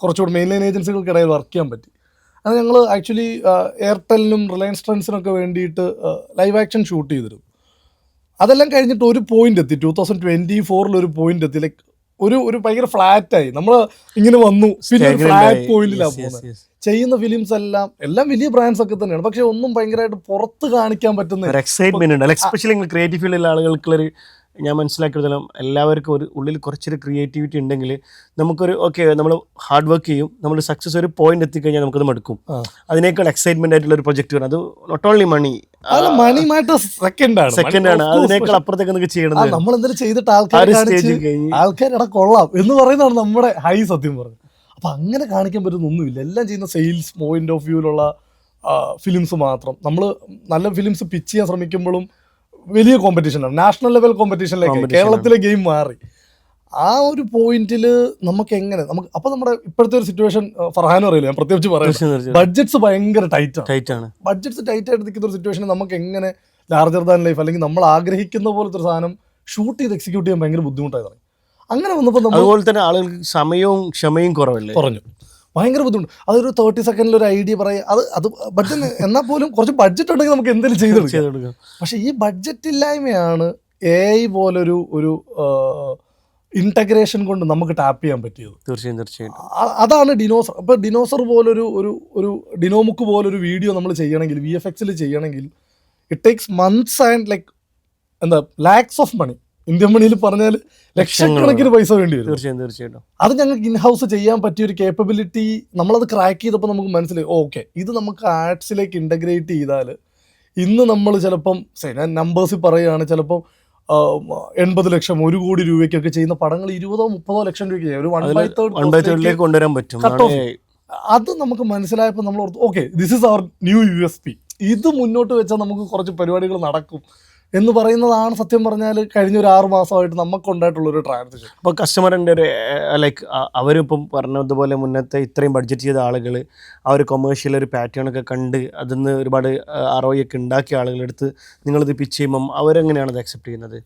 കുറച്ചുകൂടി മെയിൻ ലൈൻ ഏജൻസികൾക്കിടയിൽ വർക്ക് ചെയ്യാൻ പറ്റി. അത് ഞങ്ങൾ ആക്ച്വലി എയർടെലിനും റിലയൻസ് ട്രെൻഡ്സിനൊക്കെ വേണ്ടിയിട്ട് ലൈവ് ആക്ഷൻ ഷൂട്ട് ചെയ്തിരുന്നു. അതെല്ലാം കഴിഞ്ഞിട്ട് ഒരു പോയിന്റ് എത്തി, 2024 ഒരു പോയിന്റ് എത്തി. ലൈക്ക് ഒരു ഭയങ്കര ഫ്ലാറ്റായി, നമ്മൾ ഇങ്ങനെ വന്നു, പിന്നെ ഫ്ലാറ്റ് പോയിന്റിലാണ് പോകുന്നത്. ചെയ്യുന്ന ഫിലിംസ് എല്ലാം വലിയ ബ്രാൻഡ്സ് ഒക്കെ തന്നെയാണ്, പക്ഷെ ഒന്നും ഭയങ്കരമായിട്ട് പുറത്ത് കാണിക്കാൻ പറ്റുന്ന എക്സൈറ്റ്മെന്റ് ഉണ്ട്. എസ്പെഷ്യലി ക്രിയേറ്റീവ് ഫീൽഡിലുള്ള ആളുകൾക്കുള്ളൊരു ഞാൻ മനസ്സിലാക്കിയെടുത്തോളം എല്ലാവർക്കും ഒരു ഉള്ളിൽ കുറച്ചൊരു ക്രിയേറ്റിവിറ്റി ഉണ്ടെങ്കിൽ നമുക്കൊരു ഓക്കെ നമ്മൾ ഹാർഡ് വർക്ക് ചെയ്യും, നമ്മൾ സക്സസ് ഒരു പോയിന്റ് എത്തിക്കഴിഞ്ഞാൽ നമുക്കത് മടുക്കും. അതിനേക്കാൾ എക്സൈറ്റ്മെന്റ് ആയിട്ടുള്ള ഒരു പ്രൊജക്ട് വരും. അത് നോട്ട് ഓൺലി മണി മാറ്റേഴ്സ് സെക്കൻഡാണ്. അതിനേക്കാൾ അപ്പുറത്തേക്ക് നമുക്ക് ചെയ്യണം. നമ്മൾ എന്തെങ്കിലും ചെയ്തിട്ട് ആൾക്കാരുടെ കൊള്ളാം എന്ന് പറയുന്നതാണ് നമ്മുടെ ഹൈ, സത്യം പറഞ്ഞു. അപ്പം അങ്ങനെ കാണിക്കാൻ പറ്റുന്നൊന്നുമില്ല. എല്ലാം ചെയ്യുന്ന സെയിൽസ് പോയിന്റ് ഓഫ് വ്യൂവിലുള്ള ഫിലിംസ് മാത്രം. നമ്മൾ നല്ല ഫിലിംസ് പിച്ച് ചെയ്യാൻ ശ്രമിക്കുമ്പോഴും വലിയ കോമ്പറ്റീഷനാണ്, നാഷണൽ ലെവൽ കോമ്പറ്റീഷനിലേക്ക് കേരളത്തിലെ ഗെയിം മാറി. ആ ഒരു പോയിന്റിൽ നമുക്ക് എങ്ങനെ അപ്പോൾ നമ്മുടെ ഇപ്പോഴത്തെ ഒരു സിറ്റുവേഷൻ ഫർഹാനും അറിയില്ല, ഞാൻ പ്രത്യേകിച്ച് പറയാം, ബഡ്ജറ്റ്സ് ഭയങ്കര ടൈറ്റാണ്. ബഡ്ജറ്റ്സ് ടൈറ്റായിട്ട് നിൽക്കുന്ന ഒരു സിറ്റുവേഷനിൽ നമുക്ക് എങ്ങനെ ലാർജർ ദാൻ ലൈഫ് അല്ലെങ്കിൽ നമ്മൾ ആഗ്രഹിക്കുന്ന പോലത്തെ ഒരു സാധനം ഷൂട്ട് ചെയ്ത് എക്സിക്യൂട്ട് ചെയ്യാൻ ഭയങ്കര ബുദ്ധിമുട്ടായി തുടങ്ങി. അങ്ങനെ വന്നപ്പോൾ അതുപോലെ തന്നെ ആളുകൾക്ക് സമയവും ക്ഷമയും കുറഞ്ഞു, ഭയങ്കര ബുദ്ധിമുട്ട്. അതൊരു 30 സെക്കൻഡിൽ ഒരു ഐഡിയ പറയാം, അത് ബഡ്ജറ്റ് എന്നാൽ പോലും കുറച്ച് ബഡ്ജറ്റ് ഉണ്ടെങ്കിൽ നമുക്ക് എന്തെങ്കിലും ചെയ്തെടുക്കാം. പക്ഷേ ഈ ബഡ്ജറ്റ് ഇല്ലായ്മയാണ് AI പോലൊരു ഇൻറ്റഗ്രേഷൻ കൊണ്ട് നമുക്ക് ടാപ്പ് ചെയ്യാൻ പറ്റിയത്. തീർച്ചയായും അതാണ് ഡിനോസർ. ഇപ്പോൾ ഡിനോസർ പോലൊരു ഡിനോമുക്ക് പോലൊരു വീഡിയോ നമ്മൾ ചെയ്യണമെങ്കിൽ, VFX ചെയ്യണമെങ്കിൽ it takes months and like എന്താ ലാക്സ് ഓഫ് മണി. ഇന്ത്യൻ മണിയിൽ പറഞ്ഞാൽ ലക്ഷക്കണക്കിന് പൈസ വേണ്ടി വരും. തീർച്ചയായിട്ടും അത് ഞങ്ങൾക്ക് ഇൻഹൗസ് ചെയ്യാൻ പറ്റിയ ഒരു കേപ്പബിലിറ്റി നമ്മളത് ക്രാക്ക് ചെയ്തപ്പോൾ നമുക്ക് മനസ്സിലായി, ഓക്കെ ഇത് നമുക്ക് ആഡ്സിലേക്ക് ഇൻ്റഗ്രേറ്റ് ചെയ്താൽ ഇന്ന് നമ്മൾ ചിലപ്പം ഞാൻ നമ്പേഴ്സിൽ പറയുകയാണ്, ചിലപ്പം 80 ലക്ഷം 1 കോടി രൂപയ്ക്കൊക്കെ ചെയ്യുന്ന പടങ്ങൾ 20-30 ലക്ഷം രൂപയ്ക്ക് ചെയ്യാം. ഒരു 1/3 കൊണ്ടുവരാൻ പറ്റും. അത് നമുക്ക് മനസ്സിലായപ്പോൾ നമ്മൾ ഓർത്തു, okay this is our new USP. ഇത് മുന്നോട്ട് വെച്ചാൽ നമുക്ക് കുറച്ച് പരിപാടികൾ നടക്കും എന്ന് പറയുന്നതാണ് സത്യം പറഞ്ഞാൽ കഴിഞ്ഞ ഒരു 6 മാസമായിട്ട് നമുക്കുണ്ടായിട്ടുള്ളൊരു ട്രാൻസിഷൻ. അപ്പോൾ കസ്റ്റമറിൻ്റെ ഒരു ലൈക്ക് അവരിപ്പം പറഞ്ഞതുപോലെ മുന്നത്തെ ഇത്രയും ബഡ്ജറ്റ് ചെയ്ത ആളുകൾ ആ ഒരു കൊമേഴ്ഷ്യൽ ഒരു പാറ്റേണൊക്കെ കണ്ട് അതിൽ നിന്ന് ഒരുപാട് ROI ഒക്കെ ഉണ്ടാക്കിയ ആളുകളെടുത്ത് നിങ്ങളിത് പിച്ച് ചെയ്യുമ്പം അവരെങ്ങനെയാണ് അത് അക്സെപ്റ്റ് ചെയ്യുന്നത്?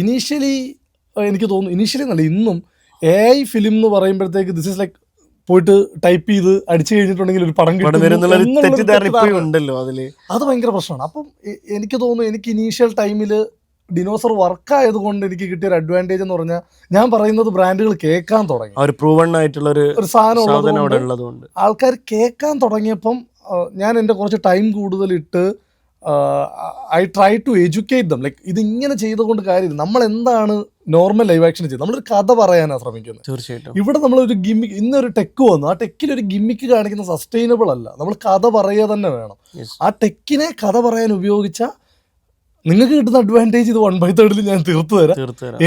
ഇനീഷ്യലി എനിക്ക് തോന്നുന്നു, ഇനീഷ്യലി നല്ല ഇന്നും AI ഫിലിം എന്ന് പറയുമ്പോഴത്തേക്ക് ദിസ് ഇസ് ലൈക്ക് പോയിട്ട് ടൈപ്പ് ചെയ്ത് അടിച്ചു കഴിഞ്ഞിട്ടുണ്ടെങ്കിൽ ഒരു പടം ഉണ്ടല്ലോ അതിൽ, അത് ഭയങ്കര പ്രശ്നമാണ്. അപ്പം എനിക്ക് തോന്നുന്നു എനിക്ക് ഇനീഷ്യൽ ടൈമിൽ ഡിനോസർ വർക്ക് ആയതുകൊണ്ട് എനിക്ക് കിട്ടിയ ഒരു അഡ്വാൻറ്റേജ് എന്ന് പറഞ്ഞാൽ ഞാൻ പറയുന്നത് ബ്രാൻഡുകൾ കേൾക്കാൻ തുടങ്ങി. പ്രൂവൺ ആയിട്ടുള്ള ഒരു സാധനം ഉള്ളതുകൊണ്ട് ആൾക്കാർ കേൾക്കാൻ തുടങ്ങിയപ്പം ഞാൻ എൻ്റെ കുറച്ച് ടൈം കൂടുതലിട്ട് I try to educate them. Like ഇതിങ്ങനെ ചെയ്തുകൊണ്ട് കാര്യമില്ല, നമ്മൾ എന്താണ് നോർമൽ ലൈവ് ആക്ഷൻ ചെയ്ത് നമ്മളൊരു കഥ പറയാനാണ് ശ്രമിക്കുന്നത്. തീർച്ചയായിട്ടും ഇവിടെ നമ്മളൊരു ഗിമ്മിക്ക്, ഇന്നൊരു ടെക്ക് വന്നു, ആ ടെക്കിലൊരു ഗിമ്മിക്ക് കാണിക്കുന്ന സസ്റ്റൈനബിൾ അല്ല, നമ്മൾ കഥ പറയുക തന്നെ വേണം. ആ ടെക്കിനെ കഥ പറയാൻ ഉപയോഗിച്ചാൽ നിങ്ങൾക്ക് കിട്ടുന്ന അഡ്വാൻറ്റേജ് ഇത് 1/3 ഞാൻ തീർത്തു തരാം.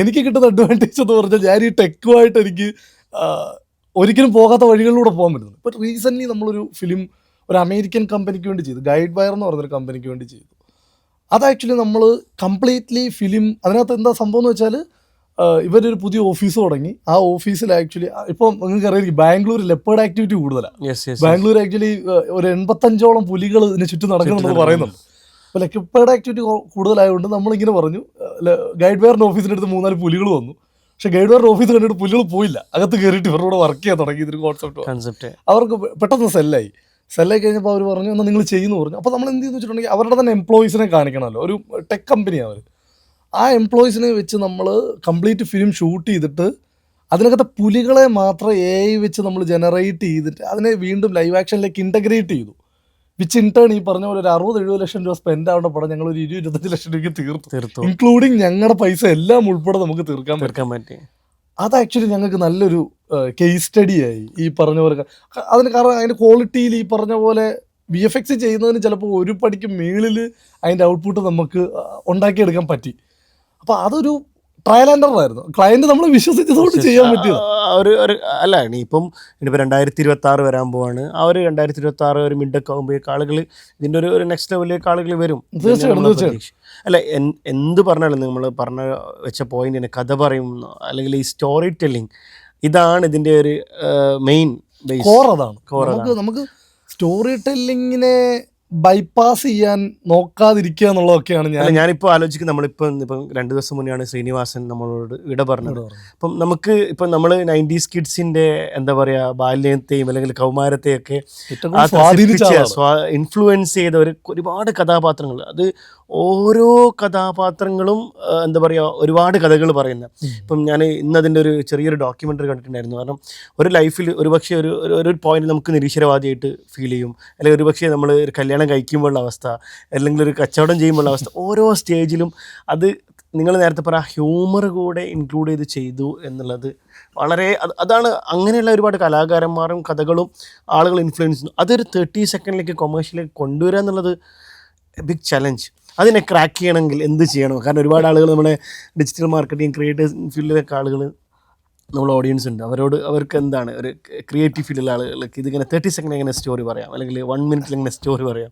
എനിക്ക് കിട്ടുന്ന അഡ്വാൻറ്റേജ് എന്ന് പറഞ്ഞാൽ ഞാൻ ഈ ടെക്കുമായിട്ട് എനിക്ക് ഒരിക്കലും പോകാത്ത വഴികളിലൂടെ പോകാൻ പറ്റുന്നു. ഇപ്പോൾ റീസെൻ്റ്ലി നമ്മളൊരു ഫിലിം ഒരു അമേരിക്കൻ കമ്പനിക്ക് വേണ്ടി ചെയ്തു, ഗൈഡ് വയർ എന്ന് പറഞ്ഞൊരു കമ്പനിക്ക് വേണ്ടി ചെയ്തു. അത് ആക്ച്വലി നമ്മൾ കംപ്ലീറ്റ്ലി ഫിലിം, അതിനകത്ത് എന്താ സംഭവം എന്ന് വെച്ചാൽ ഇവരൊരു പുതിയ ഓഫീസ് തുടങ്ങി. ആ ഓഫീസിൽ ആക്ച്വലി ഇപ്പം നിങ്ങൾക്ക് അറിയാം ബാംഗ്ലൂർ ലെപ്പേർഡ് ആക്ടിവിറ്റി കൂടുതലാണ്. ബാംഗ്ലൂർ ആക്ച്വലി ഒരു 85ഓളം പുലികൾ ഇതിന് ചുറ്റും നടക്കുന്നുണ്ടെന്ന് പറയുന്നുണ്ട്. അപ്പോൾ ലെപ്പേർഡ് ആക്ടിവിറ്റി കൂടുതലായതുകൊണ്ട് നമ്മളിങ്ങനെ പറഞ്ഞു, ഗൈഡ് വയറിൻ്റെ ഓഫീസിൻ്റെ അടുത്ത് 3-4 പുലികൾ വന്നു. പക്ഷേ ഗൈഡ് വയറിൻ്റെ ഓഫീസ് കണ്ടിട്ട് പുലികൾ പോയില്ല, അകത്ത് കയറിയിട്ട് ഇവരോട് വർക്ക് ചെയ്യാൻ തുടങ്ങി. ഇതൊരു കോൺസെപ്റ്റ് അവർക്ക് പെട്ടെന്ന് സെല്ലായി കഴിഞ്ഞപ്പോൾ അവർ പറഞ്ഞു എന്നാൽ നിങ്ങൾ ചെയ്യുന്നു പറഞ്ഞു. അപ്പോൾ നമ്മൾ എന്ത് ചെയ്യുന്നു വെച്ചിട്ടുണ്ടെങ്കിൽ അവരുടെ തന്നെ എംപ്ലോയീസിനെ കാണിക്കണമല്ലോ, ഒരു ടെക് കമ്പനിയാണ് അവർ. ആ എംപ്ലോയീസിനെ വെച്ച് നമ്മൾ കംപ്ലീറ്റ് ഫിലിം ഷൂട്ട് ചെയ്തിട്ട് അതിനകത്തെ പുലികളെ മാത്രം AI വെച്ച് നമ്മൾ ജനറേറ്റ് ചെയ്തിട്ട് അതിനെ വീണ്ടും ലൈവ് ആക്ഷനിലേക്ക് ഇൻ്റഗ്രേറ്റ് ചെയ്തു. വിച്ച് ഇൻ ടേൺ ഈ പറഞ്ഞ പോലെ ഒരു 60-70 ലക്ഷം രൂപ സ്പെൻഡ് ആവേണ്ട പടം ഞങ്ങൾ ഒരു 20-25 ലക്ഷം രൂപയ്ക്ക് തീർത്തു ഇൻക്ലൂഡിങ് ഞങ്ങളുടെ പൈസ എല്ലാം ഉൾപ്പെടെ നമുക്ക് തീർക്കാൻ പറ്റി. അത് ആക്ച്വലി ഞങ്ങൾക്ക് നല്ലൊരു കേസ് സ്റ്റഡി ആയി ഈ പറഞ്ഞ പോലെ. അതിന് കാരണം അതിൻ്റെ ക്വാളിറ്റിയിൽ ഈ പറഞ്ഞ പോലെ VFX ചെയ്യുന്നതിന് ചിലപ്പോൾ ഒരു പടിക്ക് മേളിൽ അതിൻ്റെ ഔട്ട്പുട്ട് നമുക്ക് ഉണ്ടാക്കിയെടുക്കാൻ പറ്റി. അപ്പോൾ അതൊരു ട്രയൽ ആൻഡ് എറർ ആയിരുന്നു. ക്ലയന്റ് നമ്മൾ വിശ്വസിച്ചതുകൊണ്ട് ചെയ്യാൻ പറ്റിയത്. അല്ല ഇനിയിപ്പം 2026 വരാൻ പോവാണ്. ആ ഒരു 2026 ഒരു മിഡൊക്കെ ആകുമ്പോഴേക്ക് ആളുകൾ ഇതിൻ്റെ ഒരു നെക്സ്റ്റ് ലെവലിലേക്ക് ആളുകൾ വരും. തീർച്ചയായിട്ടും. അല്ല എന്ത് പറഞ്ഞാലും നമ്മൾ പറഞ്ഞ വെച്ച പോയിന്റിന് കഥ പറയുന്നു അല്ലെങ്കിൽ ഈ സ്റ്റോറി ടെല്ലിങ് ഇതാണ് ഇതിൻ്റെ ഒരു മെയിൻ കോർ. അതാണ് നമുക്ക് സ്റ്റോറി ടെല്ലിങ്ങിനെ ബൈപ്പാസ് ചെയ്യാൻ നോക്കാതിരിക്കുക എന്നുള്ളതൊക്കെയാണ് ഞാനിപ്പോൾ ആലോചിക്കുന്നത്. ഇപ്പം 2 ദിവസം മുന്നെയാണ് ശ്രീനിവാസൻ നമ്മളോട് വിട പറഞ്ഞത്. അപ്പം നമുക്ക് ഇപ്പം നമ്മൾ 90s കിഡ്സിൻ്റെ എന്താ പറയുക ബാല്യത്തെയും അല്ലെങ്കിൽ കൗമാരത്തെയൊക്കെ ഇൻഫ്ലുവൻസ് ചെയ്ത ഒരുപാട് കഥാപാത്രങ്ങൾ. അത് ഓരോ കഥാപാത്രങ്ങളും എന്താ പറയുക ഒരുപാട് കഥകൾ പറയുന്നത്. ഇപ്പം ഞാൻ ഇന്നതിൻ്റെ ഒരു ചെറിയൊരു ഡോക്യുമെൻ്ററി കണ്ടിട്ടുണ്ടായിരുന്നു. കാരണം ഒരു ലൈഫിൽ ഒരുപക്ഷെ ഒരു പോയിന്റ് നമുക്ക് നിരീശ്വരവാദിയായിട്ട് ഫീൽ ചെയ്യും, അല്ലെങ്കിൽ ഒരുപക്ഷെ നമ്മൾ ഒരു കല്യാണം കഴിക്കുമ്പോഴുള്ള അവസ്ഥ, അല്ലെങ്കിൽ ഒരു കച്ചവടം ചെയ്യുമ്പോഴുള്ള അവസ്ഥ, ഓരോ സ്റ്റേജിലും അത് നിങ്ങൾ നേരത്തെ പറയാം ഹ്യൂമർ കൂടെ ഇൻക്ലൂഡ് ചെയ്തു എന്നുള്ളത് വളരെ അതാണ്. അങ്ങനെയുള്ള ഒരുപാട് കലാകാരന്മാരും കഥകളും ആളുകൾ ഇൻഫ്ലുവൻസ് ചെയ്യുന്നു. അതൊരു 30 സെക്കൻഡിലേക്ക് കൊമേഴ്ഷ്യലേക്ക് കൊണ്ടുവരിക എന്നുള്ളത് ബിഗ് ചലഞ്ച്. അതിനെ ക്രാക്ക് ചെയ്യണമെങ്കിൽ എന്ത് ചെയ്യണം? കാരണം ഒരുപാട് ആളുകൾ നമ്മുടെ ഡിജിറ്റൽ മാർക്കറ്റിംഗ് ക്രിയേറ്റേഴ്സ് ഫീൽഡിലൊക്കെ ആളുകൾ നമ്മൾ ഓഡിയൻസ് ഉണ്ട്. അവർക്ക് എന്താണ് ഒരു ക്രിയേറ്റീവ് ഫീൽഡിലുള്ള ആളുകൾക്ക് ഇതിങ്ങനെ 30 സെക്കൻഡ് എങ്ങനെ സ്റ്റോറി പറയാം, അല്ലെങ്കിൽ 1 മിനിറ്റിൽ എങ്ങനെ സ്റ്റോറി പറയാം?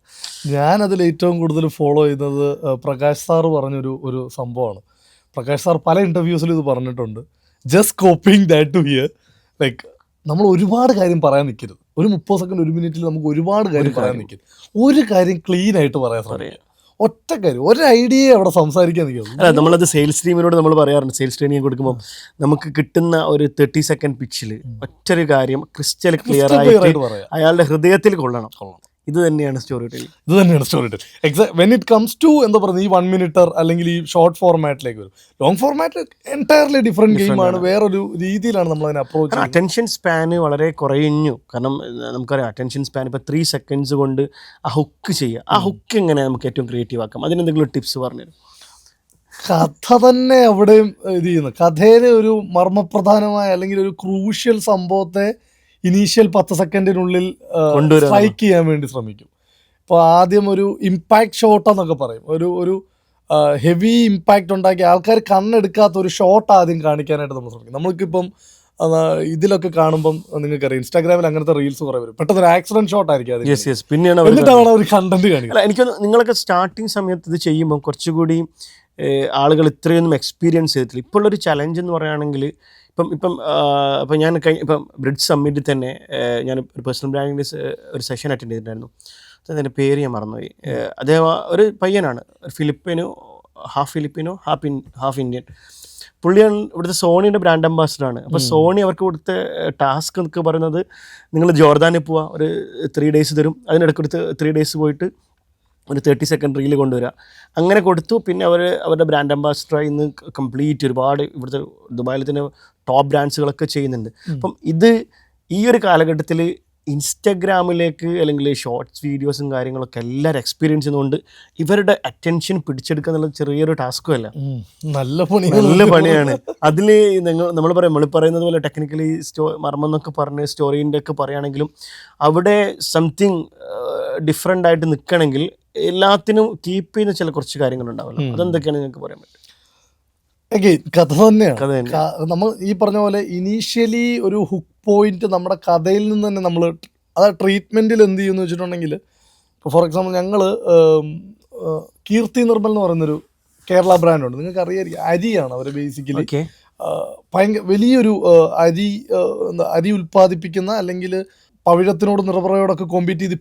ഞാനതിൽ ഏറ്റവും കൂടുതൽ ഫോളോ ചെയ്യുന്നത് പ്രകാശ് സാറ് പറഞ്ഞൊരു സംഭവമാണ്. പ്രകാശ് സാർ പല ഇൻ്റർവ്യൂസിലും ഇത് പറഞ്ഞിട്ടുണ്ട്. Just copying that to here. Like നമ്മൾ ഒരുപാട് കാര്യം പറയാൻ നിൽക്കരുത്. ഒരു 30 സെക്കൻഡ് 1 മിനിറ്റിൽ നമുക്ക് ഒരുപാട് കാര്യം പറയാൻ നിൽക്കരുത്. ഒരു കാര്യം ക്ലീൻ ആയിട്ട് പറയാൻ ശ്രമിക്കുക. ഒറ്റ കാര്യം, ഒരു ഐഡിയ അവിടെ സംസാരിക്കാൻ നിൽക്കുന്നത്. അല്ല നമ്മളത് സെയിൽസ് ടീമിനോട് നമ്മൾ പറയാറുണ്ട്. സെയിൽസ് ട്രെയിനിങ് കൊടുക്കുമ്പോൾ നമുക്ക് കിട്ടുന്ന ഒരു 30 സെക്കൻഡ് പിച്ചിൽ ഒറ്റൊരു കാര്യം ക്രിസ്റ്റൽ ക്ലിയർ ആയിട്ട് അയാളുടെ ഹൃദയത്തിൽ കൊള്ളണം. ഇത് തന്നെയാണ് story telling. When it comes to എന്താ പറയുന്നത് ഈ 1 മിനിറ്റർ അല്ലെങ്കിൽ ഈ ഷോർട്ട് ഫോർമാറ്റിലേക്ക് വരും. ലോങ് ഫോർമാറ്റ് എൻറ്റയർലി ഡിഫറെന്റ് ഗെയിമാണ്. വേറൊരു രീതിയിലാണ് നമ്മൾ അതിനെ അപ്രോച്ച് ചെയ്യുന്നത്. അറ്റൻഷൻ സ്പാന് വളരെ കുറഞ്ഞു. കാരണം നമുക്കറിയാം അറ്റൻഷൻ സ്പാൻ ഇപ്പോൾ 3 സെക്കൻഡ്സ് കൊണ്ട് ആ ഹുക്ക് ചെയ്യുക. ആ ഹുക്ക് എങ്ങനെ നമുക്ക് ഏറ്റവും ക്രിയേറ്റീവ് ആക്കാം? അതിനെന്തെങ്കിലും ടിപ്സ് പറഞ്ഞുതരും? കഥ തന്നെ അവിടെയും ഇത് ചെയ്യുന്നു. കഥയിലെ ഒരു മർമ്മപ്രധാനമായ അല്ലെങ്കിൽ ഒരു ക്രൂഷ്യൽ സംഭവത്തെ ഇനീഷ്യൽ 10 സെക്കൻഡിനുള്ളിൽ സ്ട്രൈക്ക് ചെയ്യാൻ വേണ്ടി ശ്രമിക്കും. ഇപ്പോൾ ആദ്യം ഒരു ഇമ്പാക്ട് ഷോട്ട് എന്നൊക്കെ പറയും. ഒരു ഹെവി ഇമ്പാക്റ്റ് ഉണ്ടാക്കി ആൾക്കാർ കണ്ണെടുക്കാത്ത ഒരു ഷോട്ട് ആദ്യം കാണിക്കാനായിട്ട് നമ്മൾ ശ്രമിക്കും. നമ്മൾക്കിപ്പം ഇതിലൊക്കെ കാണുമ്പം നിങ്ങൾക്കറിയാം ഇൻസ്റ്റാഗ്രാമിൽ അങ്ങനത്തെ റീൽസ് കുറേ വരും. പെട്ടെന്ന് ഒരു ആക്സിഡന്റ് ഷോട്ട് ആയിരിക്കും, എന്നിട്ടാണ് ഒരു കണ്ടന്റ് കാണിക്കുക. എനിക്ക് നിങ്ങളൊക്കെ സ്റ്റാർട്ടിങ് സമയത്ത് ഇത് ചെയ്യുമ്പോൾ കുറച്ചുകൂടി ആളുകൾ ഇത്രയൊന്നും എക്സ്പീരിയൻസ് ചെയ്തിട്ടില്ല. ഇപ്പോൾ ഉള്ളൊരു ചലഞ്ച് എന്ന് പറയുകയാണെങ്കിൽ ഇപ്പം ഞാൻ ഇപ്പം ബ്രിഡ്ജ് സമ്മിറ്റിൽ തന്നെ ഞാൻ ഒരു പേഴ്സണൽ ബ്രാൻഡിൻ്റെ ഒരു സെഷൻ അറ്റൻഡ് ചെയ്തിട്ടുണ്ടായിരുന്നു. അതിൻ്റെ പേര് ഞാൻ മറന്നുപോയി. അദ്ദേഹം ഒരു പയ്യനാണ്, ഒരു ഹാഫ് ഫിലിപ്പിനോ ഹാഫ് ഇന്ത്യൻ. പുള്ളിയാണ് ഇവിടുത്തെ സോണിയുടെ ബ്രാൻഡ് അംബാസിഡറാണ്. അപ്പോൾ സോണി അവർക്ക് കൊടുത്ത ടാസ്ക് എന്നൊക്കെ പറയുന്നത് നിങ്ങൾ ജോർദാനിൽ പോവുക, ഒരു 3 ഡേയ്സ് തരും, അതിനിടയ്ക്ക് ഒരു 3 ഡേയ്സ് പോയിട്ട് ഒരു 30 സെക്കൻഡ് റീൽ കൊണ്ടുവരിക. അങ്ങനെ കൊടുത്തു. പിന്നെ അവരുടെ ബ്രാൻഡ് അംബാസിഡറായി ഇന്ന് കംപ്ലീറ്റ് ഒരുപാട് ഇവിടുത്തെ ദുബായിൽ തന്നെ ടോപ്പ് ബ്രാൻഡ്സുകളൊക്കെ ചെയ്യുന്നുണ്ട്. അപ്പം ഈ ഒരു കാലഘട്ടത്തിൽ ഇൻസ്റ്റഗ്രാമിലേക്ക് അല്ലെങ്കിൽ ഷോർട്സ് വീഡിയോസും കാര്യങ്ങളൊക്കെ എല്ലാവരും എക്സ്പീരിയൻസ് ചെയ്യുന്നതുകൊണ്ട് ഇവരുടെ അറ്റൻഷൻ പിടിച്ചെടുക്കുക എന്നുള്ള ചെറിയൊരു ടാസ്കും അല്ല, നല്ല പണിയാണ്. അതിൽ നമ്മൾ പറയുന്നത് പോലെ ടെക്നിക്കലി മർമ്മം എന്നൊക്കെ പറഞ്ഞ് സ്റ്റോറീൻ്റെ ഒക്കെ പറയുകയാണെങ്കിലും അവിടെ സംതിങ് ഡിഫറെൻ്റ് ആയിട്ട് നിൽക്കണമെങ്കിൽ എല്ലാത്തിനും കീപ്പ് ചെയ്യുന്ന ചില കുറച്ച് കാര്യങ്ങളുണ്ടാവുമല്ലോ. അതെന്തൊക്കെയാണ് നിങ്ങൾക്ക് പറയാൻ പറ്റും? കഥ തന്നെയാണ്. നമ്മൾ ഈ പറഞ്ഞ പോലെ ഇനീഷ്യലി ഒരു ഹുക്ക് പോയിന്റ് നമ്മുടെ കഥയിൽ നിന്ന് തന്നെ നമ്മൾ അത് ട്രീറ്റ്മെന്റിൽ എന്ത് ചെയ്യുമെന്ന് വെച്ചിട്ടുണ്ടെങ്കിൽ, ഇപ്പോൾ ഫോർ എക്സാമ്പിൾ ഞങ്ങൾ കീർത്തി നിർമ്മൽ എന്ന് പറയുന്നൊരു കേരള ബ്രാൻഡുണ്ട്, നിങ്ങൾക്ക് അറിയായിരിക്കും. അരിയാണ് അവർ ബേസിക്കലി ഭയങ്കര വലിയൊരു അരി ഉൽപ്പാദിപ്പിക്കുന്ന അല്ലെങ്കിൽ പവിഴത്തിനോട് നിറപറയോടൊക്കെ കോമ്പീറ്റ് ചെയ്ത്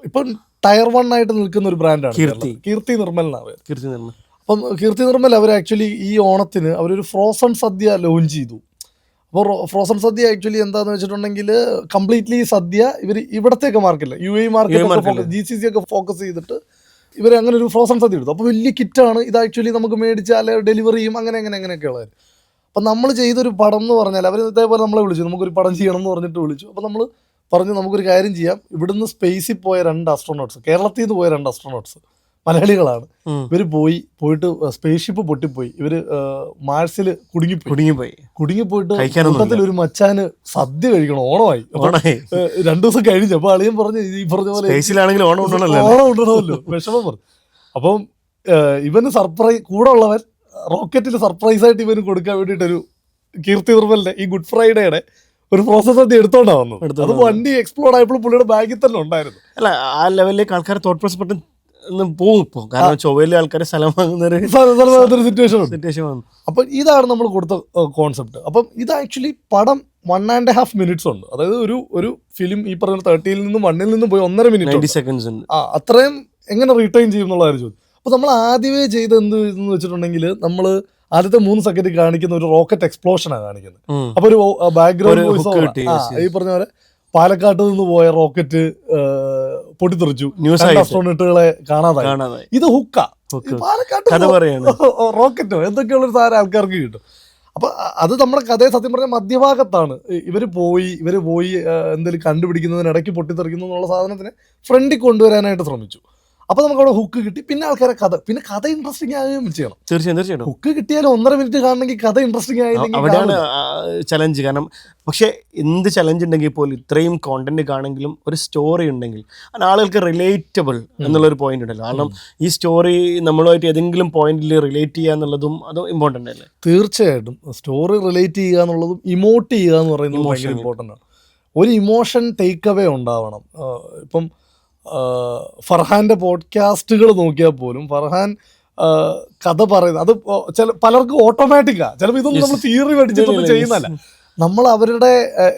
ഇപ്പം ടയർ 1 ആയിട്ട് നിൽക്കുന്ന ഒരു ബ്രാൻഡാണ് കീർത്തി നിർമ്മൽ എന്നാണ്. അപ്പം കീർത്തി നിർമ്മൽ അവർ ആക്ച്വലി ഈ ഓണത്തിന് അവരൊരു ഫ്രോസൺ സദ്യ ലോഞ്ച് ചെയ്തു. അപ്പോൾ ഫ്രോസൺ സദ്യ ആക്ച്വലി എന്താണെന്ന് വെച്ചിട്ടുണ്ടെങ്കിൽ കംപ്ലീറ്റ്ലി സദ്യ ഇവർ ഇവിടത്തേക്ക് മാർക്കറ്റില്ല, UAE മാർക്കറ്റ് GCC ഒക്കെ ഫോക്കസ് ചെയ്തിട്ട് ഇവർ അങ്ങനെ ഒരു ഫ്രോസൺ സദ്യ എടുത്തു. അപ്പോൾ വലിയ കിറ്റാണ് ഇത്. ആക്ച്വലി നമുക്ക് മേടിച്ചാൽ ഡെലിവറി ചെയ്യും, അങ്ങനെയൊക്കെ ഉള്ളത്. അപ്പം നമ്മൾ ചെയ്തൊരു പടം എന്ന് പറഞ്ഞാൽ അവർ ഇതേപോലെ നമ്മളെ വിളിച്ചു, നമുക്കൊരു പടം ചെയ്യണം എന്ന് പറഞ്ഞിട്ട് വിളിച്ചു. അപ്പോൾ നമ്മൾ പറഞ്ഞു നമുക്കൊരു കാര്യം ചെയ്യാം, ഇവിടുന്ന് സ്പേസിൽ പോയ 2 ആസ്ട്രോനോട്ട്സ്, കേരളത്തിൽ നിന്ന് പോയ 2 ആസ്ട്രോനോട്ട്സ് മലയാളികളാണ്. ഇവർ പോയിട്ട് സ്പേസ് ഷിപ്പ് പൊട്ടിപ്പോയി, ഇവര് മാർസിൽ കുടുങ്ങിപ്പോയിട്ട് കൂട്ടത്തിൽ ഒരു മച്ചാന് സദ്യ കഴിക്കണം, ഓണമായി 2 ദിവസം കഴിഞ്ഞു. അപ്പൊ അളിയൻ പറഞ്ഞു ഈ പറഞ്ഞ പോലെ ഓണം ഉണ്ടണമല്ലോ, വിഷമം പറഞ്ഞു. അപ്പം ഇവന് സർപ്രൈസ്, കൂടെ ഉള്ളവൻ റോക്കറ്റിൽ സർപ്രൈസ് ആയിട്ട് ഇവന് കൊടുക്കാൻ വേണ്ടിയിട്ടൊരു കീർത്തി നിർമ്മലിന്റെ ഈ ഗുഡ് ഫ്രൈഡേയുടെ ഒരു പ്രോസസ് അത് എടുത്തോണ്ടാ വന്നത്. അത് വണ്ടി എക്സ്പ്ലോഡ് ആയപ്പോൾ പുള്ളിയുടെ ബാഗിൽ തന്നെ ഉണ്ടായിരുന്നു. അല്ല, ആ ലെവലിലേക്ക് ആൾക്കാർ തോട്ട് പ്രോസസ് പെട്ടെന്ന് പോകും ഇപ്പോൾ, കാരണം ചൊവ്വയിലെ ആൾക്കാരെ സ്ഥലം വാങ്ങുന്ന സിറ്റുവേഷൻ വന്നു. അപ്പൊ ഇതാണ് നമ്മൾ കൊടുത്ത കോൺസെപ്റ്റ്. അപ്പം ഇത് ആക്ച്വലി പടം 1.5 minutes ഉണ്ട്. അതായത് ഒരു ഫിലിം ഈ പറഞ്ഞ 30-ൽ നിന്നും 1-ൽ നിന്നും പോയി 1.5 minutes ഉണ്ട്. അത്രയും എങ്ങനെ റീടൈൻ ചെയ്യും എന്നുള്ള കാര്യം ചോദിച്ചു. അപ്പൊ നമ്മൾ ആദ്യമേ ചെയ്ത് എന്ത് എന്ന് വെച്ചിട്ടുണ്ടെങ്കിൽ, നമ്മൾ ആദ്യത്തെ 3 സെക്കൻഡ് കാണിക്കുന്ന ഒരു റോക്കറ്റ് എക്സ്പ്ലോഷനാണ് കാണിക്കുന്നത്. അപ്പൊ ഒരു ബാക്ക്ഗ്രൗണ്ട് വോയിസ് ഈ പറഞ്ഞ പോലെ പാലക്കാട്ട് നിന്ന് പോയ റോക്കറ്റ് പൊട്ടിത്തെറിച്ചു, ആസ്ട്രോണറ്റുകളെ കാണാതായി. ഇത് ഹുക്ക, പാലക്കാട്ട് റോക്കറ്റോ എന്തൊക്കെയുള്ള ഒരു സാധനം ആൾക്കാർക്ക് കിട്ടും. അപ്പൊ അത് നമ്മുടെ കഥയെ സത്യം പറഞ്ഞ മധ്യഭാഗത്താണ്. ഇവര് പോയി എന്തെങ്കിലും കണ്ടുപിടിക്കുന്നതിനിടയ്ക്ക് പൊട്ടിത്തെറിക്കുന്നു എന്നുള്ള സാധനത്തിനെ ഫ്രണ്ടിൽ കൊണ്ടുവരാനായിട്ട് ശ്രമിച്ചു. അപ്പൊ നമുക്ക് അവിടെ ഹുക്ക് കിട്ടി. പിന്നെ ആൾക്കാരെ കഥ ഇൻട്രസ്റ്റിംഗ് ആവുകയും ചെയ്യണം. തീർച്ചയായും ഹുക്ക് കിട്ടിയാലും 1.5 minute കാണണമെങ്കിൽ കഥ ഇൻട്രസ്റ്റിംഗ് ആയില്ലെങ്കിൽ അവിടെയാണ് ചലഞ്ച്. കാരണം പക്ഷെ എന്ത് ചലഞ്ച് ഉണ്ടെങ്കിൽ പോലും ഇത്രയും കോണ്ടന്റ് കാണെങ്കിലും ഒരു സ്റ്റോറി ഉണ്ടെങ്കിൽ അത് ആളുകൾക്ക് റിലേറ്റബിൾ എന്നുള്ളൊരു പോയിന്റ് ഉണ്ടല്ലോ. കാരണം ഈ സ്റ്റോറി നമ്മളുമായിട്ട് ഏതെങ്കിലും പോയിന്റിൽ റിലേറ്റ് ചെയ്യുക എന്നുള്ളതും അത് ഇമ്പോർട്ടൻ്റ് അല്ലേ? തീർച്ചയായിട്ടും സ്റ്റോറി റിലേറ്റ് ചെയ്യുക എന്നുള്ളതും ഇമോട്ട് ചെയ്യുക എന്ന് പറയുന്നത് ഭയങ്കര ഇമ്പോർട്ടൻ്റ് ആണ്. ഒരു ഇമോഷൻ ടേക്ക് അവേ ഉണ്ടാവണം. ഇപ്പം ഫർഹാന്റെ പോഡ്കാസ്റ്റുകൾ നോക്കിയാൽ പോലും ഫർഹാൻ കഥ പറയുന്നത് അത് പലർക്കും ഓട്ടോമാറ്റിക്കാ. ചിലപ്പോൾ ഇതൊന്നും നമ്മൾ തിയറി പഠിച്ചിട്ടൊന്നും ചെയ്യുന്നതല്ല. നമ്മൾ അവരുടെ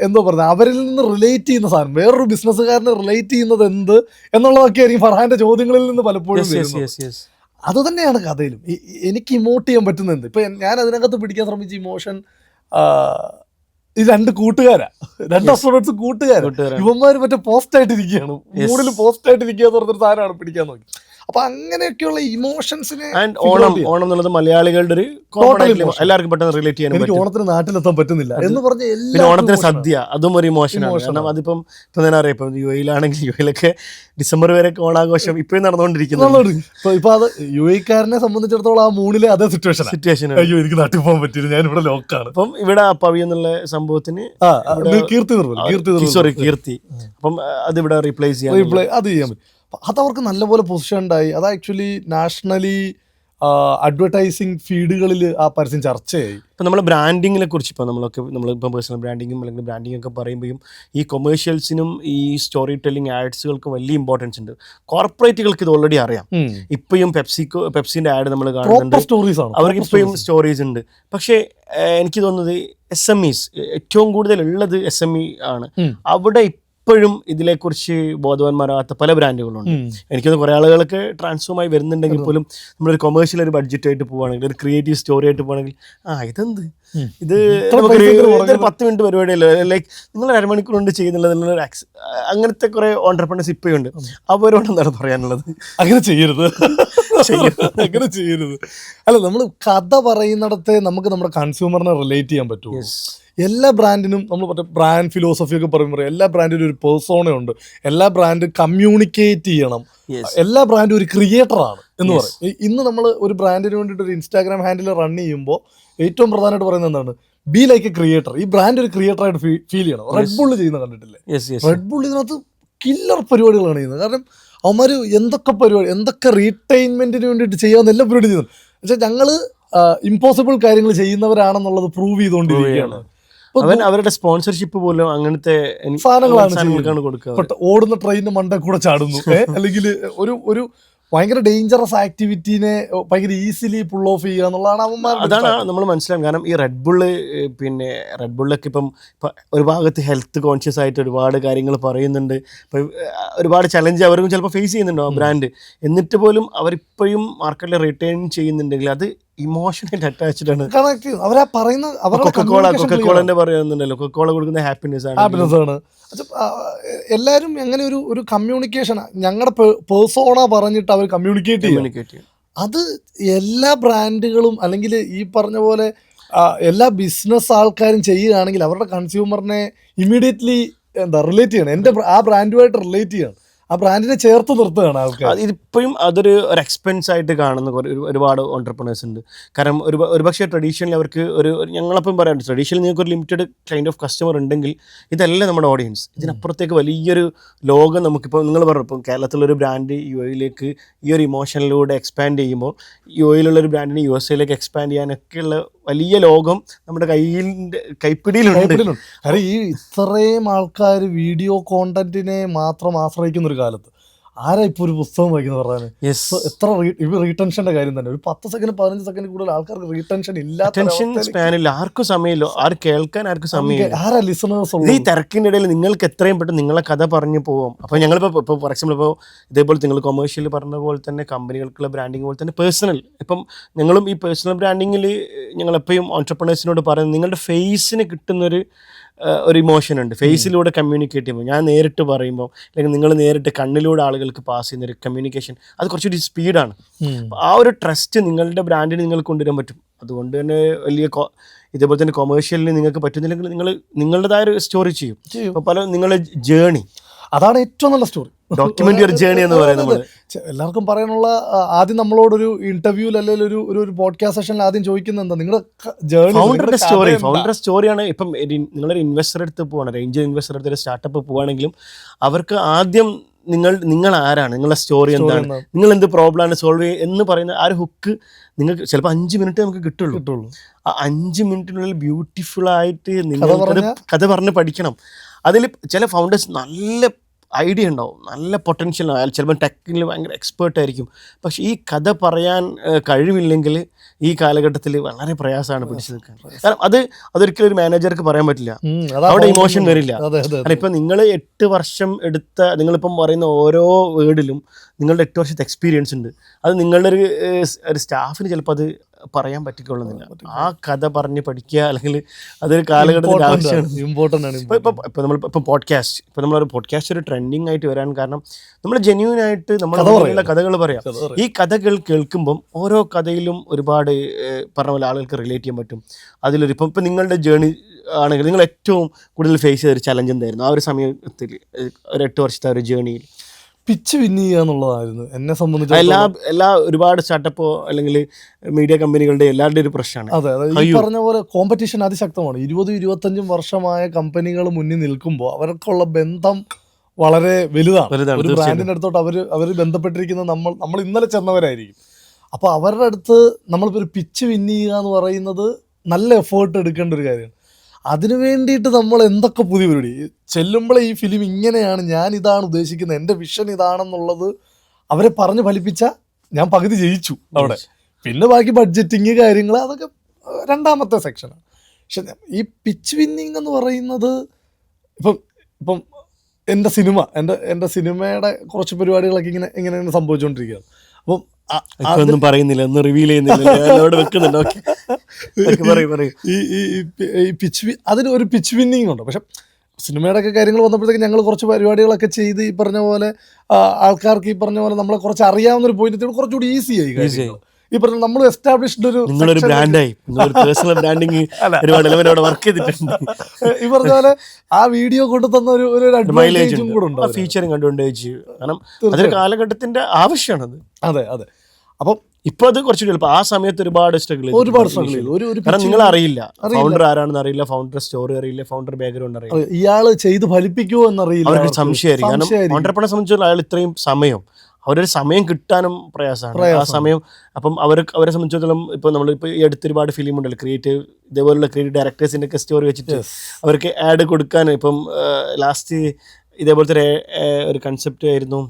എന്തോ പറയുന്നത്, അവരിൽ നിന്ന് റിലേറ്റ് ചെയ്യുന്ന സാധനം, വേറൊരു ബിസിനസ്സുകാരനെ റിലേറ്റ് ചെയ്യുന്നത് എന്ത് എന്നുള്ളതൊക്കെ ആയിരിക്കും ഫർഹാന്റെ ചോദ്യങ്ങളിൽ നിന്ന് പലപ്പോഴും വരുന്നത്. അത് തന്നെയാണ് കഥയിലും എനിക്ക് ഇമോട്ട് ചെയ്യാൻ പറ്റുന്നത്. ഇപ്പൊ ഞാൻ അതിനകത്ത് പിടിക്കാൻ ശ്രമിച്ച ഇമോഷൻ, ഈ 2 കൂട്ടുകാരാ, 2 ആസ്ട്രോനോട്ട്സ് കൂട്ടുകാരാ. ഇവന്മാര് മറ്റേ പോസ്റ്റ് ആയിട്ടിരിക്കുകയാണ്, മൂഡിൽ പോസ്റ്റ് ആയിട്ടിരിക്കുക എന്ന് പറഞ്ഞൊരു സാധനമാണ് പിടിക്കാൻ നോക്കി. അപ്പൊ അങ്ങനെയൊക്കെയുള്ള ഇമോഷൻസിനെ ഓണം എന്നുള്ളത് മലയാളികളുടെ ഒരു എല്ലാവർക്കും പെട്ടെന്ന് റിലേറ്റ് ചെയ്യാൻ. എനിക്ക് ഓണത്തിന് നാട്ടിലെത്താൻ പറ്റുന്നില്ല എന്ന് പറഞ്ഞ ഓണത്തിന് സദ്യ, അതും ഒരു ഇമോഷനാണ്. കാരണം അതിപ്പം ഇപ്പൊ ഞാൻ അറിയാം, ഇപ്പം യുഎയിലാണെങ്കിൽ യുഎയിലൊക്കെ ഡിസംബർ വരെ ഓണാഘോഷം ഇപ്പോഴും നടന്നുകൊണ്ടിരിക്കുന്നത്. ഇപ്പൊ അത് യുഎക്കാരനെ സംബന്ധിച്ചിടത്തോളം ആ മൂണിലെ അതേ സിറ്റുവേഷൻ. അയ്യോ എനിക്ക് നാട്ടിൽ പോകാൻ പറ്റില്ല, ഞാൻ ഇവിടെ ലോക്കാണ്. അപ്പം ഇവിടെ പവി എന്നുള്ള സംഭവത്തിന് കീർത്തി, അപ്പം അതിവിടെ റീപ്ലേസ് ചെയ്യാൻ അത് ചെയ്യാൻ പറ്റും. അതവർക്ക് നല്ലപോലെ പൊസിഷൻഡായി. അത് ആക്ച്വലി നാഷണലി അഡ്വർടൈസിങ് ഫീൽഡുകളിൽ ആ പരസ്യം ചർച്ചയായി. ഇപ്പം നമ്മൾ ബ്രാൻഡിങ്ങിനെ കുറിച്ച് നമ്മളിപ്പം പേഴ്സണൽ ബ്രാൻഡിങ്ങും അല്ലെങ്കിൽ ബ്രാൻഡിങ് ഒക്കെ പറയുമ്പോഴും ഈ കൊമേഴ്ഷ്യൽസിനും ഈ സ്റ്റോറി ടെല്ലിംഗ് ആഡ്സുകൾക്കും വലിയ ഇമ്പോർട്ടൻസ് ഉണ്ട്. കോർപ്പറേറ്റുകൾക്ക് ഇത് ഓൾറെഡി അറിയാം. ഇപ്പോഴും പെപ്സിന്റെ ആഡ് നമ്മൾ കാണുന്നുണ്ട്, അവർക്ക് ഇപ്പോഴും സ്റ്റോറീസ് ഉണ്ട്. പക്ഷേ എനിക്ക് തോന്നുന്നത് SMEs ഏറ്റവും കൂടുതൽ ഉള്ളത് SME ആണ്. അവിടെ ഇപ്പോഴും ഇതിനെക്കുറിച്ച് ബോധവാന്മാരാകാത്ത പല ബ്രാൻഡുകളുണ്ട്. എനിക്കൊന്ന് കുറേ ആളുകൾക്ക് ട്രാൻസ്ഫോമായി വരുന്നുണ്ടെങ്കിൽ പോലും നമ്മളൊരു കൊമേഴ്ഷ്യൽ ഒരു ബഡ്ജറ്റായിട്ട് പോവുകയാണെങ്കിൽ, ഒരു ക്രിയേറ്റീവ് സ്റ്റോറി ആയിട്ട് പോവുകയാണെങ്കിൽ ഇത് 10 മിനിറ്റ് പരിപാടിയല്ലോ, ലൈക്ക് നിങ്ങൾ 1.5 മണിക്കൂർ കൊണ്ട് ചെയ്യുന്നുള്ളത്. അങ്ങനത്തെ കുറെ ഓൺട്രപ്രണേഴ്സ് ഇപ്പോഴും ഉണ്ട്. അവരോട് എന്താണ് പറയാനുള്ളത്? അങ്ങനെ ചെയ്യരുത്. അല്ല, നമ്മൾ കഥ പറയുന്നിടത്തെ നമുക്ക് നമ്മുടെ കൺസ്യൂമറിനെ റിലേറ്റ് ചെയ്യാൻ പറ്റുമോ? എല്ലാ ബ്രാൻഡിനും നമ്മൾ മറ്റേ ബ്രാൻഡ് ഫിലോസഫി ഒക്കെ പറയുമ്പോൾ എല്ലാ ബ്രാൻഡിനും ഒരു പേഴ്സോണയുണ്ട്. എല്ലാ ബ്രാൻഡും കമ്മ്യൂണിക്കേറ്റ് ചെയ്യണം. എല്ലാ ബ്രാൻഡും ഒരു ക്രിയേറ്ററാണ് എന്ന് പറയും. ഇന്ന് നമ്മൾ ഒരു ബ്രാൻഡിന് വേണ്ടിയിട്ട് ഒരു ഇൻസ്റ്റാഗ്രാം ഹാൻഡിൽ റൺ ചെയ്യുമ്പോൾ ഏറ്റവും പ്രധാനമായിട്ട് പറയുന്നത് എന്താണ്? Be like A creator. ഈ ബ്രാൻഡ് ഒരു ക്രിയേറ്ററായിട്ട് ഫീൽ ചെയ്യണം. റെഡ് ബുൾ ചെയ്യുന്ന കണ്ടിട്ടില്ലേ? റെഡ് ബുൾ ഇതിനകത്ത് കില്ലർ പരിപാടികളാണ് ചെയ്യുന്നത്. കാരണം അവന്മാർ എന്തൊക്കെ റീറ്റൈൻമെന്റിന് വേണ്ടിയിട്ട് ചെയ്യാവുന്ന എല്ലാ പരിപാടി ചെയ്യുന്നത്. പക്ഷെ ഞങ്ങൾ ഇമ്പോസിബിൾ കാര്യങ്ങൾ ചെയ്യുന്നവരാണെന്നുള്ളത് പ്രൂവ് ചെയ്തുകൊണ്ടിരിക്കുകയാണ്. അവരുടെ സ്പോൺസർഷിപ്പ് പോലും അങ്ങനത്തെ സാധനങ്ങളാണ് കൊടുക്കുക. ഓടുന്ന ട്രെയിനിന് മണ്ട കൂടെ ചാടുന്നു, അല്ലെങ്കിൽ ഒരു ഭയങ്കര ഡേഞ്ചറസ് ആക്ടിവിറ്റീനെ ഭയങ്കര ഈസിലി പുൾ ഓഫ് ചെയ്യുക എന്നുള്ളതാണ് അവന്മാർ. അതാണ് നമ്മൾ മനസ്സിലാവും. കാരണം ഈ റെഡ് ബുള്ളൊക്കെ ഇപ്പം ഒരു ഭാഗത്ത് ഹെൽത്ത് കോൺഷ്യസ് ആയിട്ട് ഒരുപാട് കാര്യങ്ങൾ പറയുന്നുണ്ട്. ഇപ്പം ഒരുപാട് ചലഞ്ച് അവർക്കും ചിലപ്പോൾ ഫേസ് ചെയ്യുന്നുണ്ടോ ബ്രാൻഡ്, എന്നിട്ട് പോലും അവരിപ്പോഴും മാർക്കറ്റിൽ റിട്ടേൺ ചെയ്യുന്നുണ്ടെങ്കിൽ അത് ഇമോഷണലി അറ്റാച്ച്ഡ് ആണ്. അവരാ പറയുന്ന കൊക്കക്കോളന്റെ പറയുന്നുണ്ടല്ലോ, കൊക്കക്കോള കൊടുക്കുന്ന ഹാപ്പിനെസ് ആണ്. എല്ലാവരും എങ്ങനെ ഒരു കമ്മ്യൂണിക്കേഷൻ, ഞങ്ങളുടെ പേഴ്സോണ പറഞ്ഞിട്ട് അവർ കമ്മ്യൂണിക്കേറ്റ് ചെയ്യും. അത് എല്ലാ ബ്രാൻഡുകളും അല്ലെങ്കിൽ ഈ പറഞ്ഞ പോലെ എല്ലാ ബിസിനസ് ആൾക്കാരും ചെയ്യുകയാണെങ്കിൽ അവരുടെ കൺസ്യൂമറിനെ ഇമ്മീഡിയറ്റ്ലി എന്താ റിലേറ്റ് ചെയ്യണം, എൻ്റെ ആ ബ്രാൻഡുമായിട്ട് റിലേറ്റ് ചെയ്യണം, ആ ബ്രാൻഡിനെ ചേർത്ത് നിർത്തുകയാണ് ആൾക്കാർ. ഇതിപ്പോഴും അതൊരു എക്സ്പെൻസ് ആയിട്ട് കാണുന്ന ഒരുപാട് ഓൺടർപ്രണേഴ്സ് ഉണ്ട്. കാരണം ഒരുപക്ഷെ ട്രഡീഷണലി അവർക്ക് ഞങ്ങളപ്പം പറയാറുണ്ട്, ട്രഡീഷണലി നിങ്ങൾക്ക് ഒരു ലിമിറ്റഡ് കൈൻഡ് ഓഫ് കസ്റ്റമർ ഉണ്ടെങ്കിൽ ഇതല്ല നമ്മുടെ ഓഡിയൻസ്. ഇതിനപ്പുറത്തേക്ക് വലിയൊരു ലോകം നമുക്കിപ്പോൾ നിങ്ങൾ പറഞ്ഞു, ഇപ്പം കേരളത്തിലൊരു ബ്രാൻഡ് യു എയിലേക്ക് ഈ ഒരു ഇമോഷനിലൂടെ എക്സ്പാൻഡ് ചെയ്യുമ്പോൾ യു എയിലുള്ളൊരു ബ്രാൻഡിന് യു എസ് എയിലേക്ക് എക്സ്പാൻഡ് ചെയ്യാനൊക്കെയുള്ള വലിയ ലോകം നമ്മുടെ കൈപ്പിടിയിലുണ്ട്. കാരണം ഈ ഇത്രയും ആൾക്കാർ വീഡിയോ കോണ്ടന്റിനെ മാത്രം ആശ്രയിക്കുന്ന ഒരു കാലത്ത് ആരാ ഇപ്പോൾ ഒരു പുസ്തകം വായിക്കുന്നത് പറഞ്ഞാൽ എത്ര റീടെൻഷന്റെ കാര്യം തന്നെ. ഒരു 10 സെക്കൻഡ് 15 സെക്കൻഡ് കൂടുതൽ ആൾക്കാർക്ക് റീടെൻഷൻ സ്പാനില്ല, ആർക്കും സമയമില്ല, ആർക്കും കേൾക്കാൻ ആർക്കും സമയമില്ല. ആരാ ലിസണേഴ്സ്? ഈ തിരക്കിൻ്റെ ഇടയിൽ നിങ്ങൾക്ക് എത്രയും പെട്ടെന്ന് നിങ്ങളെ കഥ പറഞ്ഞു പോകും. അപ്പോൾ ഞങ്ങളിപ്പോൾ ഫോർ എക്സാമ്പിൾ ഇപ്പോൾ ഇതേപോലെ നിങ്ങൾ കൊമേഴ്ഷ്യൽ പറഞ്ഞ പോലെ തന്നെ കമ്പനികൾക്കുള്ള ബ്രാൻഡിങ് പോലെ തന്നെ പേഴ്സണൽ, ഇപ്പം ഞങ്ങളും ഈ പേഴ്സണൽ ബ്രാൻഡിങ്ങിൽ ഞങ്ങളെപ്പോഴും ഓൺട്രപ്രണേഴ്സിനോട് പറയുന്നത് നിങ്ങളുടെ ഫേസിന് കിട്ടുന്നൊരു ഇമോഷൻ ഉണ്ട്. ഫേസിലൂടെ കമ്മ്യൂണിക്കേറ്റ് ചെയ്യുമ്പോൾ, ഞാൻ നേരിട്ട് പറയുമ്പോൾ അല്ലെങ്കിൽ നിങ്ങൾ നേരിട്ട് കണ്ണിലൂടെ ആളുകൾക്ക് പാസ് ചെയ്യുന്ന ഒരു കമ്മ്യൂണിക്കേഷൻ അത് കുറച്ചുകൂടി സ്പീഡാണ്. ആ ഒരു ട്രസ്റ്റ് നിങ്ങളുടെ ബ്രാൻഡിന് നിങ്ങൾക്ക് കൊണ്ടുവരാൻ പറ്റും. അതുകൊണ്ട് തന്നെ വലിയ ഇതേപോലെ തന്നെ കൊമേഴ്ഷ്യലിന് നിങ്ങൾക്ക് പറ്റുന്നില്ലെങ്കിൽ നിങ്ങൾ നിങ്ങളുടേതായ ഒരു സ്റ്റോറി ചെയ്യും. അപ്പോൾ പല നിങ്ങളുടെ ജേണി, അതാണ് ഏറ്റവും നല്ല സ്റ്റോറി, ഡോക്യുമെന്റ് ഒരു ജേണി എന്ന് പറയുന്നത്. എല്ലാവർക്കും പറയാനുള്ള, ആദ്യം നമ്മളോടൊരു ഇന്റർവ്യൂവിൽ അല്ലെങ്കിൽ ഒരു പോഡ്കാസ്റ്റ് സെഷനിൽ ആദ്യം ചോദിക്കുന്നത് എന്താ, നിങ്ങളുടെ ജേണി, ഫൗണ്ടർ സ്റ്റോറിയാണ്. ഇപ്പം നിങ്ങളൊരു ഇൻവെസ്റ്റർ എടുത്ത് പോവാണ്, ഏഞ്ചൽ ഇൻവെസ്റ്റർ എടുത്ത് ഒരു സ്റ്റാർട്ടപ്പ് പോവുകയാണെങ്കിലും അവർക്ക് ആദ്യം നിങ്ങൾ ആരാണ്, നിങ്ങളുടെ സ്റ്റോറി എന്താണ്, നിങ്ങൾ എന്ത് പ്രോബ്ലമാണ് സോൾവ് ചെയ്യുക എന്ന് പറയുന്ന ആ ഒരു ഹുക്ക് നിങ്ങൾക്ക് ചിലപ്പോൾ 5 മിനിറ്റ് നമുക്ക് കിട്ടുള്ളൂ. ആ 5 മിനിറ്റിനുള്ളിൽ ബ്യൂട്ടിഫുൾ ആയിട്ട് നിങ്ങൾ കഥ പറഞ്ഞ് പഠിക്കണം. അതിൽ ചില ഫൗണ്ടേഴ്സ് നല്ല ഐഡിയ ഉണ്ടാവും, നല്ല പൊട്ടൻഷ്യൽ ആയാലും ചിലപ്പോൾ ടെക്നിക്കലി ഭയങ്കര എക്സ്പേർട്ട് ആയിരിക്കും. പക്ഷേ ഈ കഥ പറയാൻ കഴിവില്ലെങ്കിൽ ഈ കാലഘട്ടത്തിൽ വളരെ പ്രയാസമാണ് പിടിച്ചു നിൽക്കാൻ. കാരണം അതൊരിക്കലും ഒരു മാനേജർക്ക് പറയാൻ പറ്റില്ല, അവിടെ ഇമോഷൻ വരില്ല. കാരണം ഇപ്പം നിങ്ങൾ 8 വർഷം എടുത്ത, നിങ്ങളിപ്പം പറയുന്ന ഓരോ വേർഡിലും നിങ്ങളുടെ 8 വർഷത്തെ എക്സ്പീരിയൻസ് ഉണ്ട്. അത് നിങ്ങളുടെ ഒരു സ്റ്റാഫിന് ചിലപ്പോൾ അത് പറയാൻ പറ്റിക്കൊള്ളുന്നില്ല. ആ കഥ പറഞ്ഞ് പഠിക്കുക അല്ലെങ്കിൽ അതൊരു കാലഘട്ടത്തിൽ ആവശ്യമാണ്, ഇമ്പോർട്ടൻ്റ് ആണ്. ഇപ്പോൾ നമ്മളിപ്പോൾ പോഡ്കാസ്റ്റ്, ഇപ്പോൾ നമ്മളൊരു പോഡ്കാസ്റ്റ് ഒരു ട്രെൻഡിങ് ആയിട്ട് വരാൻ കാരണം നമ്മൾ ജെന്യൂൻ ആയിട്ട് നമ്മളുള്ള കഥകൾ പറയാം. ഈ കഥകൾ കേൾക്കുമ്പം ഓരോ കഥയിലും ഒരുപാട് പറഞ്ഞ പോലെ ആളുകൾക്ക് റിലേറ്റ് ചെയ്യാൻ പറ്റും. അതിലൊരു ഇപ്പം നിങ്ങളുടെ ജേണി ആണെങ്കിൽ നിങ്ങൾ ഏറ്റവും കൂടുതൽ ഫേസ് ചെയ്തൊരു ചലഞ്ച് എന്തായിരുന്നു ആ ഒരു സമയത്തിൽ, ഒരു 8 വർഷത്തെ ഒരു ജേണിയിൽ? പിച്ച് വിൻ ചെയ്യുക എന്നുള്ളതായിരുന്നു എന്നെ സംബന്ധിച്ച്. എല്ലാ ഒരുപാട് സ്റ്റാർട്ടപ്പോ അല്ലെങ്കിൽ മീഡിയ കമ്പനികളുടെ എല്ലാവരുടെയും ഒരു പ്രശ്നമാണ്. അതെ, ഈ പറഞ്ഞ പോലെ കോമ്പറ്റീഷൻ അതിശക്തമാണ്. 20-25 വർഷമായ കമ്പനികൾ മുന്നിൽ നിൽക്കുമ്പോൾ അവർക്കുള്ള ബന്ധം വളരെ വലുതാണ്. ഒരു ബ്രാൻഡിൻ്റെ അടുത്തോട്ട് അവർ ബന്ധപ്പെട്ടിരിക്കുന്നത് നമ്മൾ ഇന്നലെ ചെന്നവരായിരിക്കും. അപ്പോൾ അവരുടെ അടുത്ത് നമ്മളിപ്പോൾ ഒരു പിച്ച് വിൻ ചെയ്യുക എന്ന് പറയുന്നത് നല്ല എഫേർട്ട് എടുക്കേണ്ട ഒരു കാര്യമാണ്. അതിനു വേണ്ടിയിട്ട് നമ്മൾ എന്തൊക്കെ പുതിയ പരിപാടി ചെല്ലുമ്പോൾ ഈ ഫിലിം ഇങ്ങനെയാണ്, ഞാൻ ഇതാണ് ഉദ്ദേശിക്കുന്നത്, എൻ്റെ വിഷൻ ഇതാണെന്നുള്ളത് അവരെ പറഞ്ഞ് ഫലിപ്പിച്ചാൽ ഞാൻ പകുതി ജയിച്ചു അവിടെ. പിന്നെ ബാക്കി ബഡ്ജറ്റിങ് കാര്യങ്ങൾ അതൊക്കെ രണ്ടാമത്തെ സെക്ഷനാണ്. പക്ഷെ ഈ പിച്ച് വിന്നിങ് എന്ന് പറയുന്നത് ഇപ്പം എൻ്റെ സിനിമയുടെ കുറച്ച് പരിപാടികളൊക്കെ ഇങ്ങനെ സംഭവിച്ചുകൊണ്ടിരിക്കുകയാണ്. അപ്പം ഒന്നും പറയുന്നില്ല, ഒന്നും റിവീൽ ചെയ്യുന്നില്ല. ഈ പിച്ച് അതിന് ഒരു പിച്ച് വിന്നിങ് ഉണ്ട്. പക്ഷെ സിനിമയുടെ ഒക്കെ കാര്യങ്ങൾ വന്നപ്പോഴത്തേക്ക് ഞങ്ങൾ കുറച്ച് പരിപാടികളൊക്കെ ചെയ്ത് ഈ പറഞ്ഞ പോലെ ആൾക്കാർക്ക് ഈ പറഞ്ഞ പോലെ നമ്മളെ കുറച്ച് അറിയാവുന്ന ഒരു പോയിന്റ് കുറച്ചുകൂടി ഈസി ആയി കാര്യങ്ങൾ. ഈ പറഞ്ഞ നമ്മൾ എസ്റ്റാബ്ലിഷ്ഡ് ഒരു ബ്രാൻഡായി പേഴ്സണൽ ബ്രാൻഡിങ് വർക്ക് ചെയ്തിട്ടുണ്ട്. ഈ പറഞ്ഞ പോലെ ആ വീഡിയോ കൊണ്ടു തന്ന ഒരു അഡ്വാൻറ്റേജും കൂടെ ഉണ്ട്, ഫീച്ചറിങ് അഡ്വാൻറ്റേജ്. കാരണം അതൊരു കാലഘട്ടത്തിന്റെ ആവശ്യമാണത്. അതെ അതെ. അപ്പം ഇപ്പൊ അത് കുറച്ചുകൂടി എളുപ്പം. ആ സമയത്ത് ഒരുപാട് സ്ട്രഗിൾ ചെയ്തു. കാരണം നിങ്ങൾ അറിയില്ല, ഫൗണ്ടർ ആരാണെന്ന് അറിയില്ല, ഫൗണ്ടർ സ്റ്റോറി അറിയില്ല, ഫൗണ്ടർ ബാക്ക്ഗ്രൗണ്ട് അറിയില്ല, ഇയാള് ചെയ്ത് ഫലിപ്പിക്കുമോ എന്നറിയില്ല, അവർക്ക് സംശയമായിരിക്കും. കാരണം ഓണ്ടർപ്രണറെ സംബന്ധിച്ചുള്ള അയാൾ ഇത്രയും സമയം, അവരൊരു സമയം കിട്ടാനും പ്രയാസമാണ് ആ സമയം. അപ്പം അവരെ സംബന്ധിച്ചിടത്തോളം ഇപ്പോൾ നമ്മളിപ്പോൾ ഈ അടുത്തൊരുപാട് ഫിലിം ഉണ്ടല്ലോ, ക്രിയേറ്റീവ് ഇതേപോലുള്ള ക്രിയേറ്റീവ് ഡയറക്ടേഴ്സിൻ്റെ ഒക്കെ സ്റ്റോറി വെച്ചിട്ട് അവർക്ക് ആഡ് കൊടുക്കാൻ. ഇപ്പം ലാസ്റ്റ് ഇതേപോലത്തെ ഒരു കൺസെപ്റ്റ് ആയിരുന്നു,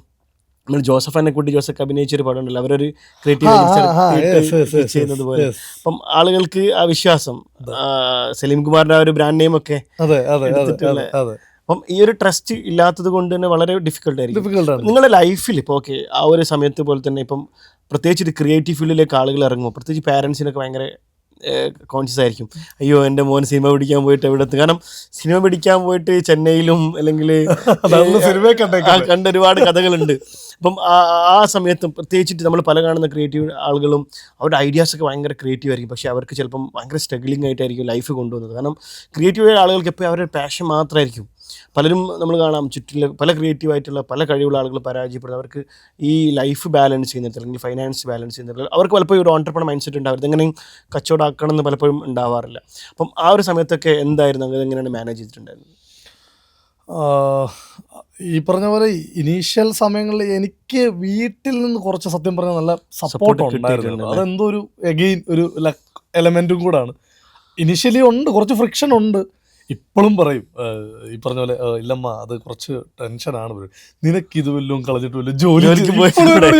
നമ്മൾ ജോസഫ് അഭിനയിച്ചൊരു പടം ഉണ്ടല്ലോ, അവരൊരു ക്രിയേറ്റീവ് ചെയ്യുന്നത് പോലെ. അപ്പം ആളുകൾക്ക് ആ വിശ്വാസം, സലീം കുമാറിന്റെ ആ ഒരു ബ്രാൻഡ് നെയിം ഒക്കെ അപ്പം ഈ ഒരു ട്രസ്റ്റ് ഇല്ലാത്തത് കൊണ്ട് തന്നെ വളരെ ഡിഫിക്കൽട്ട് ആയിരിക്കും നിങ്ങളുടെ ലൈഫിൽ. ഇപ്പോൾ ഓക്കെ ആ ഒരു സമയത്ത് പോലെ തന്നെ ഇപ്പം പ്രത്യേകിച്ച് ക്രിയേറ്റീവ് ഫീൽഡിലേക്ക് ആളുകൾ ഇറങ്ങുമ്പോൾ പ്രത്യേകിച്ച് പാരൻസിനൊക്കെ ഭയങ്കര കോൺഷ്യസ് ആയിരിക്കും. അയ്യോ എൻ്റെ മോൻ സിനിമ പിടിക്കാൻ പോയിട്ട് എവിടത്ത്, കാരണം സിനിമ പിടിക്കാൻ പോയിട്ട് ചെന്നൈയിലും അല്ലെങ്കിൽ കണ്ട ഒരുപാട് കഥകളുണ്ട്. അപ്പം ആ സമയത്തും പ്രത്യേകിച്ചിട്ട് നമ്മൾ പല കാണുന്ന ക്രിയേറ്റീവ് ആളുകളും അവരുടെ ഐഡിയാസൊക്കെ ഭയങ്കര ക്രിയേറ്റീവ് ആയിരിക്കും. പക്ഷേ അവർക്ക് ചിലപ്പം ഭയങ്കര സ്ട്രഗ്ലിംഗ് ആയിട്ടായിരിക്കും ലൈഫ് കൊണ്ടുവന്നത്. കാരണം ക്രിയേറ്റീവ് ആളുകൾക്ക് എപ്പോഴും അവരുടെ പാഷൻ മാത്രമായിരിക്കും. പലരും നമ്മൾ കാണാം ചുറ്റിലെ പല ക്രിയേറ്റീവായിട്ടുള്ള പല കഴിവുള്ള ആളുകൾ പരാജയപ്പെടുന്നത് അവർക്ക് ഈ ലൈഫ് ബാലൻസ് ചെയ്യുന്നത് അല്ലെങ്കിൽ ഫൈനാൻസ് ബാലൻസ് ചെയ്യുന്നത് അവർക്ക് പലപ്പോഴും ഒരു ഓൺടർപ്രണർ മൈൻഡ് സെറ്റ് ഉണ്ടാവും ഇതെങ്ങനെ കച്ചവടമാക്കണം എന്ന് പലപ്പോഴും ഉണ്ടാവാറില്ല. അപ്പം ആ ഒരു സമയത്തൊക്കെ എന്തായിരുന്നു അത് എങ്ങനെയാണ് മാനേജ് ചെയ്തിട്ടുണ്ടായിരുന്നത്? ഈ പറഞ്ഞ പോലെ ഇനീഷ്യൽ സമയങ്ങളിൽ എനിക്ക് വീട്ടിൽ നിന്ന് കുറച്ച് സത്യം പറഞ്ഞാൽ നല്ല സപ്പോർട്ട് ഉണ്ടായിരുന്നു. അതെന്തോ ഒരു എഗെയിൻ ഒരു ലക്ക് എലമെന്റും കൂടാണ്. ഇനീഷ്യലി ഉണ്ട്, കുറച്ച് ഫ്രിക്ഷൻ ഉണ്ട്. ഇപ്പോഴും പറയും ഈ പറഞ്ഞ പോലെ ഇല്ലമ്മ അത് കുറച്ച് ടെൻഷനാണ്, നിനക്ക് ഇത് വല്ലതും കളഞ്ഞിട്ട് വല്ല ജോലിക്ക്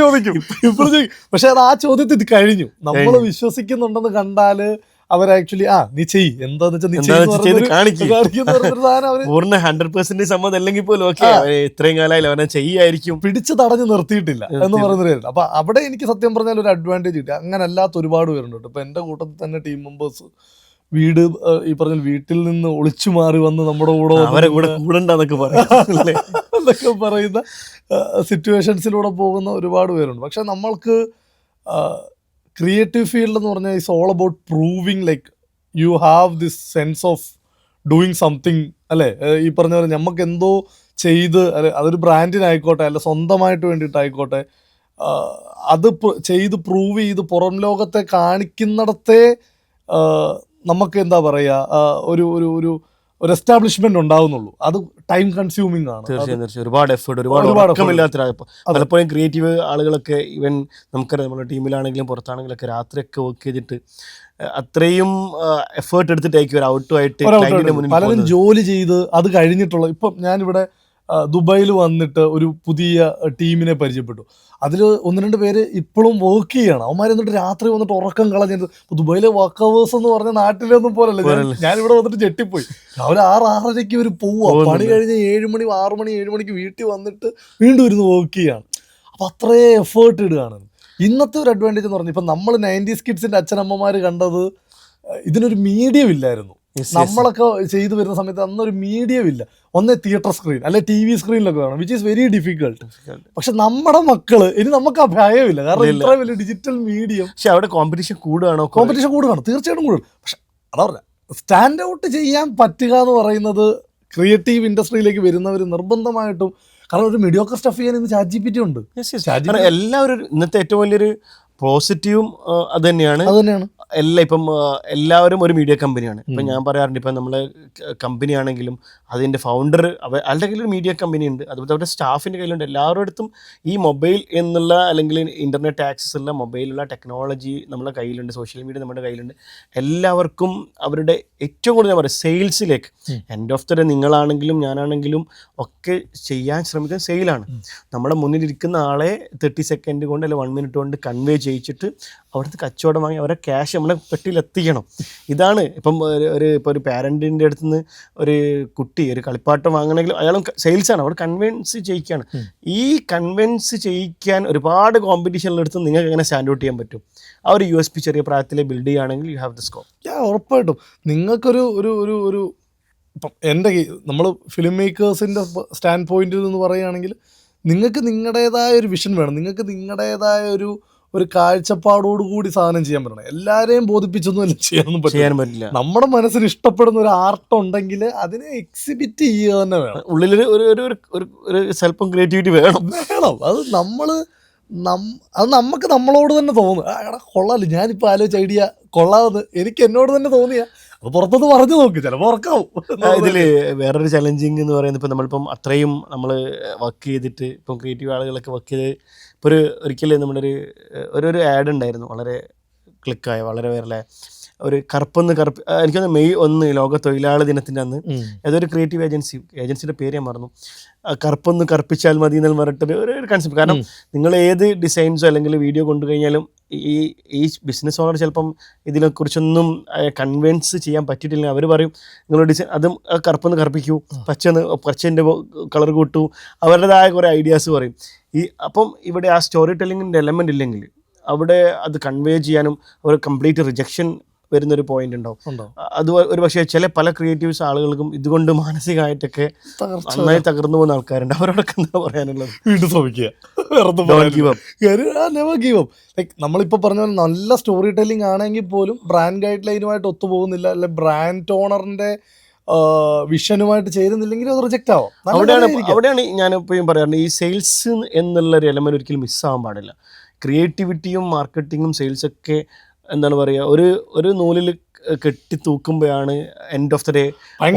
ചോദിക്കും ഇപ്പോഴും ചോദിക്കും. പക്ഷെ അത് ആ ചോദ്യത്തിൽ ഇത് കഴിഞ്ഞു. നമ്മൾ വിശ്വസിക്കുന്നുണ്ടെന്ന് കണ്ടാല് അവർ ആക്ച്വലി നീ ചെയ്യ് എന്താന്ന് വെച്ചാൽ നീ ഇത്രയും കാലമായാലും അവനെ ചെയ്യായിരിക്കും പിടിച്ച് തടഞ്ഞു നിർത്തിയിട്ടില്ല എന്ന് പറയുന്നത്. അപ്പൊ അവിടെ എനിക്ക് സത്യം പറഞ്ഞാൽ ഒരു അഡ്വാൻറ്റേജ് കിട്ടി. അങ്ങനെ അല്ലാത്ത ഒരുപാട് പേരുണ്ട്. ഇപ്പൊ എന്റെ കൂട്ടത്തിൽ തന്നെ ടീം മെമ്പേഴ്സ് വീട് ഈ പറഞ്ഞ വീട്ടിൽ നിന്ന് ഒളിച്ചു മാറി വന്ന് നമ്മുടെ കൂടെ കൂടണ്ടെന്നൊക്കെ പറയുന്ന സിറ്റുവേഷൻസിലൂടെ പോകുന്ന ഒരുപാട് പേരുണ്ട്. പക്ഷെ നമ്മൾക്ക് ക്രിയേറ്റീവ് ഫീൽഡ് എന്ന് പറഞ്ഞാൽ it's all about proving like you have this sense of doing something അല്ലേ. ഈ പറഞ്ഞ പോലെ നമുക്ക് എന്തോ ചെയ്ത് അല്ലെ അതൊരു ബ്രാൻഡിനായിക്കോട്ടെ അല്ല സ്വന്തമായിട്ട് വേണ്ടിയിട്ടായിക്കോട്ടെ അത് ചെയ്ത് പ്രൂവ് ചെയ്ത് പുറം ലോകത്തെ കാണിക്കുന്നിടത്തെ നമുക്ക് എന്താ പറയുക ഒരു ഒരു ഒരു ഒരു എസ്റ്റാബ്ലിഷ്മെന്റ് ഉണ്ടാവുന്നുള്ളൂ. അത് ടൈം കൺസ്യൂമിംഗ് ആണ്. തീർച്ചയായും ഒരുപാട് എഫേർട്ട് ഒരുപാട് പലപ്പോഴും ക്രിയേറ്റീവ് ആളുകളൊക്കെ ഈവൻ നമുക്കറിയാം നമ്മുടെ ടീമിലാണെങ്കിലും പുറത്താണെങ്കിലൊക്കെ രാത്രിയൊക്കെ വർക്ക് ചെയ്തിട്ട് അത്രയും എഫേർട്ട് എടുത്തിട്ടായിരിക്കും ഔട്ടുമായിട്ട് പലരും ജോലി ചെയ്ത് അത് കഴിഞ്ഞിട്ടുള്ള. ഇപ്പം ഞാനിവിടെ ദുബായിൽ വന്നിട്ട് ഒരു പുതിയ ടീമിനെ പരിചയപ്പെട്ടു. അതിൽ 1-2 പേര് ഇപ്പോഴും വർക്ക് ചെയ്യണം. അവന്മാർ എന്നിട്ട് രാത്രി വന്നിട്ട് ഉറക്കം കളഞ്ഞത്. ദുബായിലെ വർക്ക് അവേഴ്സ് എന്ന് പറഞ്ഞ നാട്ടിലൊന്നും പോലല്ല. ഞാനിവിടെ വന്നിട്ട് ചെട്ടിപ്പോയി. രാവിലെ 6-6:30 ഇവർ പോവുക, പണി കഴിഞ്ഞ് 7 മണി 6 മണി 7 മണിക്ക് വീട്ടിൽ വന്നിട്ട് വീണ്ടും ഇരുന്ന് വർക്ക് ചെയ്യാണ്. അപ്പം അത്രയും എഫേർട്ട് ഇടുകയാണ്. ഇന്നത്തെ ഒരു അഡ്വാൻറ്റേജ് എന്ന് പറഞ്ഞാൽ ഇപ്പം നമ്മൾ 90s കിഡ്സിൻ്റെ അച്ഛനമ്മമാർ കണ്ടത് ഇതിനൊരു മീഡിയം ഇല്ലായിരുന്നു. നമ്മളൊക്കെ ചെയ്തു വരുന്ന സമയത്ത് അന്നൊരു മീഡിയം ഇല്ല. ഒന്നേ തിയേറ്റർ സ്ക്രീൻ അല്ലെ TV സ്ക്രീനിലൊക്കെ വേണം, വിച്ച് ഈസ് വെരി ഡിഫിക്കൾട്ട്. പക്ഷെ നമ്മുടെ മക്കള് ഇനി നമുക്ക് ആ ഭയമില്ല, കാരണം ഇത്ര വലിയ ഡിജിറ്റൽ മീഡിയം. പക്ഷെ അവിടെ കോമ്പറ്റീഷൻ കൂടുകയാണോ? കോമ്പറ്റീഷൻ കൂടുകയാണ്, തീർച്ചയായിട്ടും കൂടും. പക്ഷെ അതാ പറഞ്ഞ സ്റ്റാൻഡ് ഔട്ട് ചെയ്യാൻ പറ്റുക എന്ന് പറയുന്നത് ക്രിയേറ്റീവ് ഇൻഡസ്ട്രിയിലേക്ക് വരുന്നവർ നിർബന്ധമായിട്ടും, കാരണം ഒരു മീഡിയോക്കർ സ്റ്റഫ് ചെയ്യാൻ ഇന്ന് ChatGPT ഉണ്ട്. എല്ലാവരും ഇന്നത്തെ ഏറ്റവും വലിയൊരു പോസിറ്റീവും അത് തന്നെയാണ്. എല്ലാം ഇപ്പം എല്ലാവരും ഒരു മീഡിയ കമ്പനിയാണ്. ഇപ്പം ഞാൻ പറയാറുണ്ട്, ഇപ്പം നമ്മളെ കമ്പനി ആണെങ്കിലും അതിൻ്റെ ഫൗണ്ടർ അവരുടെ കയ്യിലൊരു മീഡിയ കമ്പനി ഉണ്ട്, അതുപോലെ അവരുടെ സ്റ്റാഫിൻ്റെ കയ്യിലുണ്ട്. എല്ലാവരുടെ അടുത്തും ഈ മൊബൈൽ എന്നുള്ള അല്ലെങ്കിൽ ഇൻ്റർനെറ്റ് ആക്സസ് ഉള്ള മൊബൈലുള്ള ടെക്നോളജി നമ്മുടെ കയ്യിലുണ്ട്, സോഷ്യൽ മീഡിയ നമ്മുടെ കയ്യിലുണ്ട്. എല്ലാവർക്കും അവരുടെ ഏറ്റവും കൂടുതൽ ഞാൻ പറയും സെയിൽസിലേക്ക് എൻഡ് ഓഫ് ദ ഡേ നിങ്ങളാണെങ്കിലും ഞാനാണെങ്കിലും ഒക്കെ ചെയ്യാൻ ശ്രമിക്കുന്നത് സെയിലാണ്. നമ്മുടെ മുന്നിലിരിക്കുന്ന ആളെ 30 സെക്കൻഡ് കൊണ്ട് അല്ലെങ്കിൽ 1 മിനിറ്റ് കൊണ്ട് കൺവേ ചെയ്യിച്ചിട്ട് അവിടുത്തെ കച്ചവടം വാങ്ങി അവരെ ക്യാഷ് നമ്മളെ പെട്ടിയിൽ എത്തിക്കണം. ഇതാണ് ഇപ്പം ഒരു പാരൻറ്റിൻ്റെ അടുത്ത് നിന്ന് ഒരു കുട്ടി ഒരു കളിപ്പാട്ടം വാങ്ങണമെങ്കിൽ അയാളും സെയിൽസാണ്, അവിടെ കൺവിൻസ് ചെയ്യിക്കുകയാണ്. ഈ കൺവിൻസ് ചെയ്യിക്കാൻ ഒരുപാട് കോമ്പറ്റീഷനിലെടുത്ത് നിങ്ങൾക്ക് എങ്ങനെ സ്റ്റാൻഡ് ഔട്ട് ചെയ്യാൻ പറ്റും? ആ ഒരു USP ചെറിയ പ്രായത്തിൽ ബിൽഡ് ചെയ്യുകയാണെങ്കിൽ യു ഹാവ് ദ സ്കോപ്പ്. ഉറപ്പായിട്ടും നിങ്ങൾക്കൊരു ഒരു ഒരു ഒരു ഇപ്പം എൻ്റെ നമ്മൾ ഫിലിം മേക്കേഴ്സിൻ്റെ സ്റ്റാൻഡ് പോയിന്റിൽ നിന്ന് പറയുകയാണെങ്കിൽ നിങ്ങൾക്ക് നിങ്ങളുടേതായ ഒരു വിഷൻ വേണം, നിങ്ങൾക്ക് നിങ്ങളുടേതായ ഒരു കാഴ്ചപ്പാടോടുകൂടി സാധനം ചെയ്യാൻ പറ്റണം. എല്ലാവരെയും ബോധിപ്പിച്ചൊന്നും അല്ല ചെയ്യാൻ പറ്റില്ല. നമ്മുടെ മനസ്സിന് ഇഷ്ടപ്പെടുന്ന ഒരു ആർട്ട് ഉണ്ടെങ്കിൽ അതിനെ എക്സിബിറ്റ് ചെയ്യുക തന്നെ വേണം. ഉള്ളിലൊരു ഒരു സ്വല്പം ക്രിയേറ്റിവിറ്റി വേണം. അത് അത് നമുക്ക് നമ്മളോട് തന്നെ തോന്നും, എടാ കൊള്ളാമല്ലോ, ഞാനിപ്പോൾ ആലോചിച്ച ഐഡിയ കൊള്ളാമെന്ന് എനിക്ക് എന്നോട് തന്നെ തോന്നിയ അത് പുറത്തൊന്ന് പറഞ്ഞു നോക്ക്, ചിലപ്പോൾ ഉറക്കാവും. ഇതിൽ വേറൊരു ചലഞ്ചിങ് എന്ന് പറയുന്നത് ഇപ്പം നമ്മളിപ്പം അത്രയും നമ്മൾ വർക്ക് ചെയ്തിട്ട് ഇപ്പം ക്രിയേറ്റീവ് ആളുകളൊക്കെ വർക്ക് ചെയ്ത് ഇപ്പോൾ ഒരിക്കലും നമ്മുടെ ഒരു ആഡ് ഉണ്ടായിരുന്നു, വളരെ ക്ലിക്കായ വളരെ വേറെ ഒരു എനിക്കൊന്ന് May 1 ലോക തൊഴിലാളി ദിനത്തിൻ്റെ അന്ന് ഏതൊരു ക്രിയേറ്റീവ് ഏജൻസിയുടെ പേര് ഞാൻ മറന്നു, കറുപ്പൊന്ന് കറുപ്പിച്ചാൽ മതി എന്ന് പറഞ്ഞിട്ടൊരു ഒരു കൺസെപ്റ്റ്. കാരണം നിങ്ങൾ ഏത് ഡിസൈൻസോ അല്ലെങ്കിൽ വീഡിയോ കൊണ്ടുകഴിഞ്ഞാലും ഈ ബിസിനസ് ഓണർ ചിലപ്പം ഇതിനെക്കുറിച്ചൊന്നും കൺവിൻസ് ചെയ്യാൻ പറ്റിയിട്ടില്ലെങ്കിൽ അവർ പറയും നിങ്ങൾ ഡിസൈൻ അതും കറുപ്പൊന്ന് കറുപ്പിക്കൂ, പച്ചൻ്റെ കളർ കൂട്ടൂ, അവരുടേതായ കുറേ ഐഡിയാസ് പറയും. അപ്പം ഇവിടെ ആ സ്റ്റോറി ടെല്ലിങ്ങിൻ്റെ എലമെൻ്റ് ഇല്ലെങ്കിൽ അവിടെ അത് കൺവേ ചെയ്യാനും ഒരു കംപ്ലീറ്റ് റിജക്ഷൻ വരുന്നൊരു പോയിന്റ് ഉണ്ടാവും. അത് ഒരു പക്ഷേ പല ക്രിയേറ്റീവ്സ് ആളുകൾക്കും ഇതുകൊണ്ട് മാനസികമായിട്ടൊക്കെ നന്നായി തകർന്നു പോകുന്ന ആൾക്കാരുണ്ട്. അവരോടൊക്കെ എന്താ പറയാനുള്ളത്? വീണ്ടും ശ്രമിക്കുക, ലൈക്ക് നമ്മളിപ്പോൾ പറഞ്ഞ പോലെ നല്ല സ്റ്റോറി ടെല്ലിംഗ് ആണെങ്കിൽ പോലും ബ്രാൻഡ് ഗൈഡ് ലൈനുമായിട്ട് ഒത്തുപോകുന്നില്ല, അല്ലെ ബ്രാൻഡ് ഓണറിൻ്റെ വിഷനുമായിട്ട് ചേരുന്നില്ലെങ്കിൽ അത് റിജക്റ്റ് ആവാം. അവിടെയാണ് ഞാൻ എപ്പോഴും പറയാറുണ്ട്, ഈ സെയിൽസ് എന്നുള്ളൊരു എലമെന്റ് ഒരിക്കലും മിസ്സാവാൻ പാടില്ല. ക്രിയേറ്റിവിറ്റിയും മാർക്കറ്റിങ്ങും സെയിൽസൊക്കെ എന്താണ് പറയുക, ഒരു നൂലിൽ കെട്ടി തൂക്കുമ്പോഴാണ് എൻഡ് ഓഫ് ദ ഡേ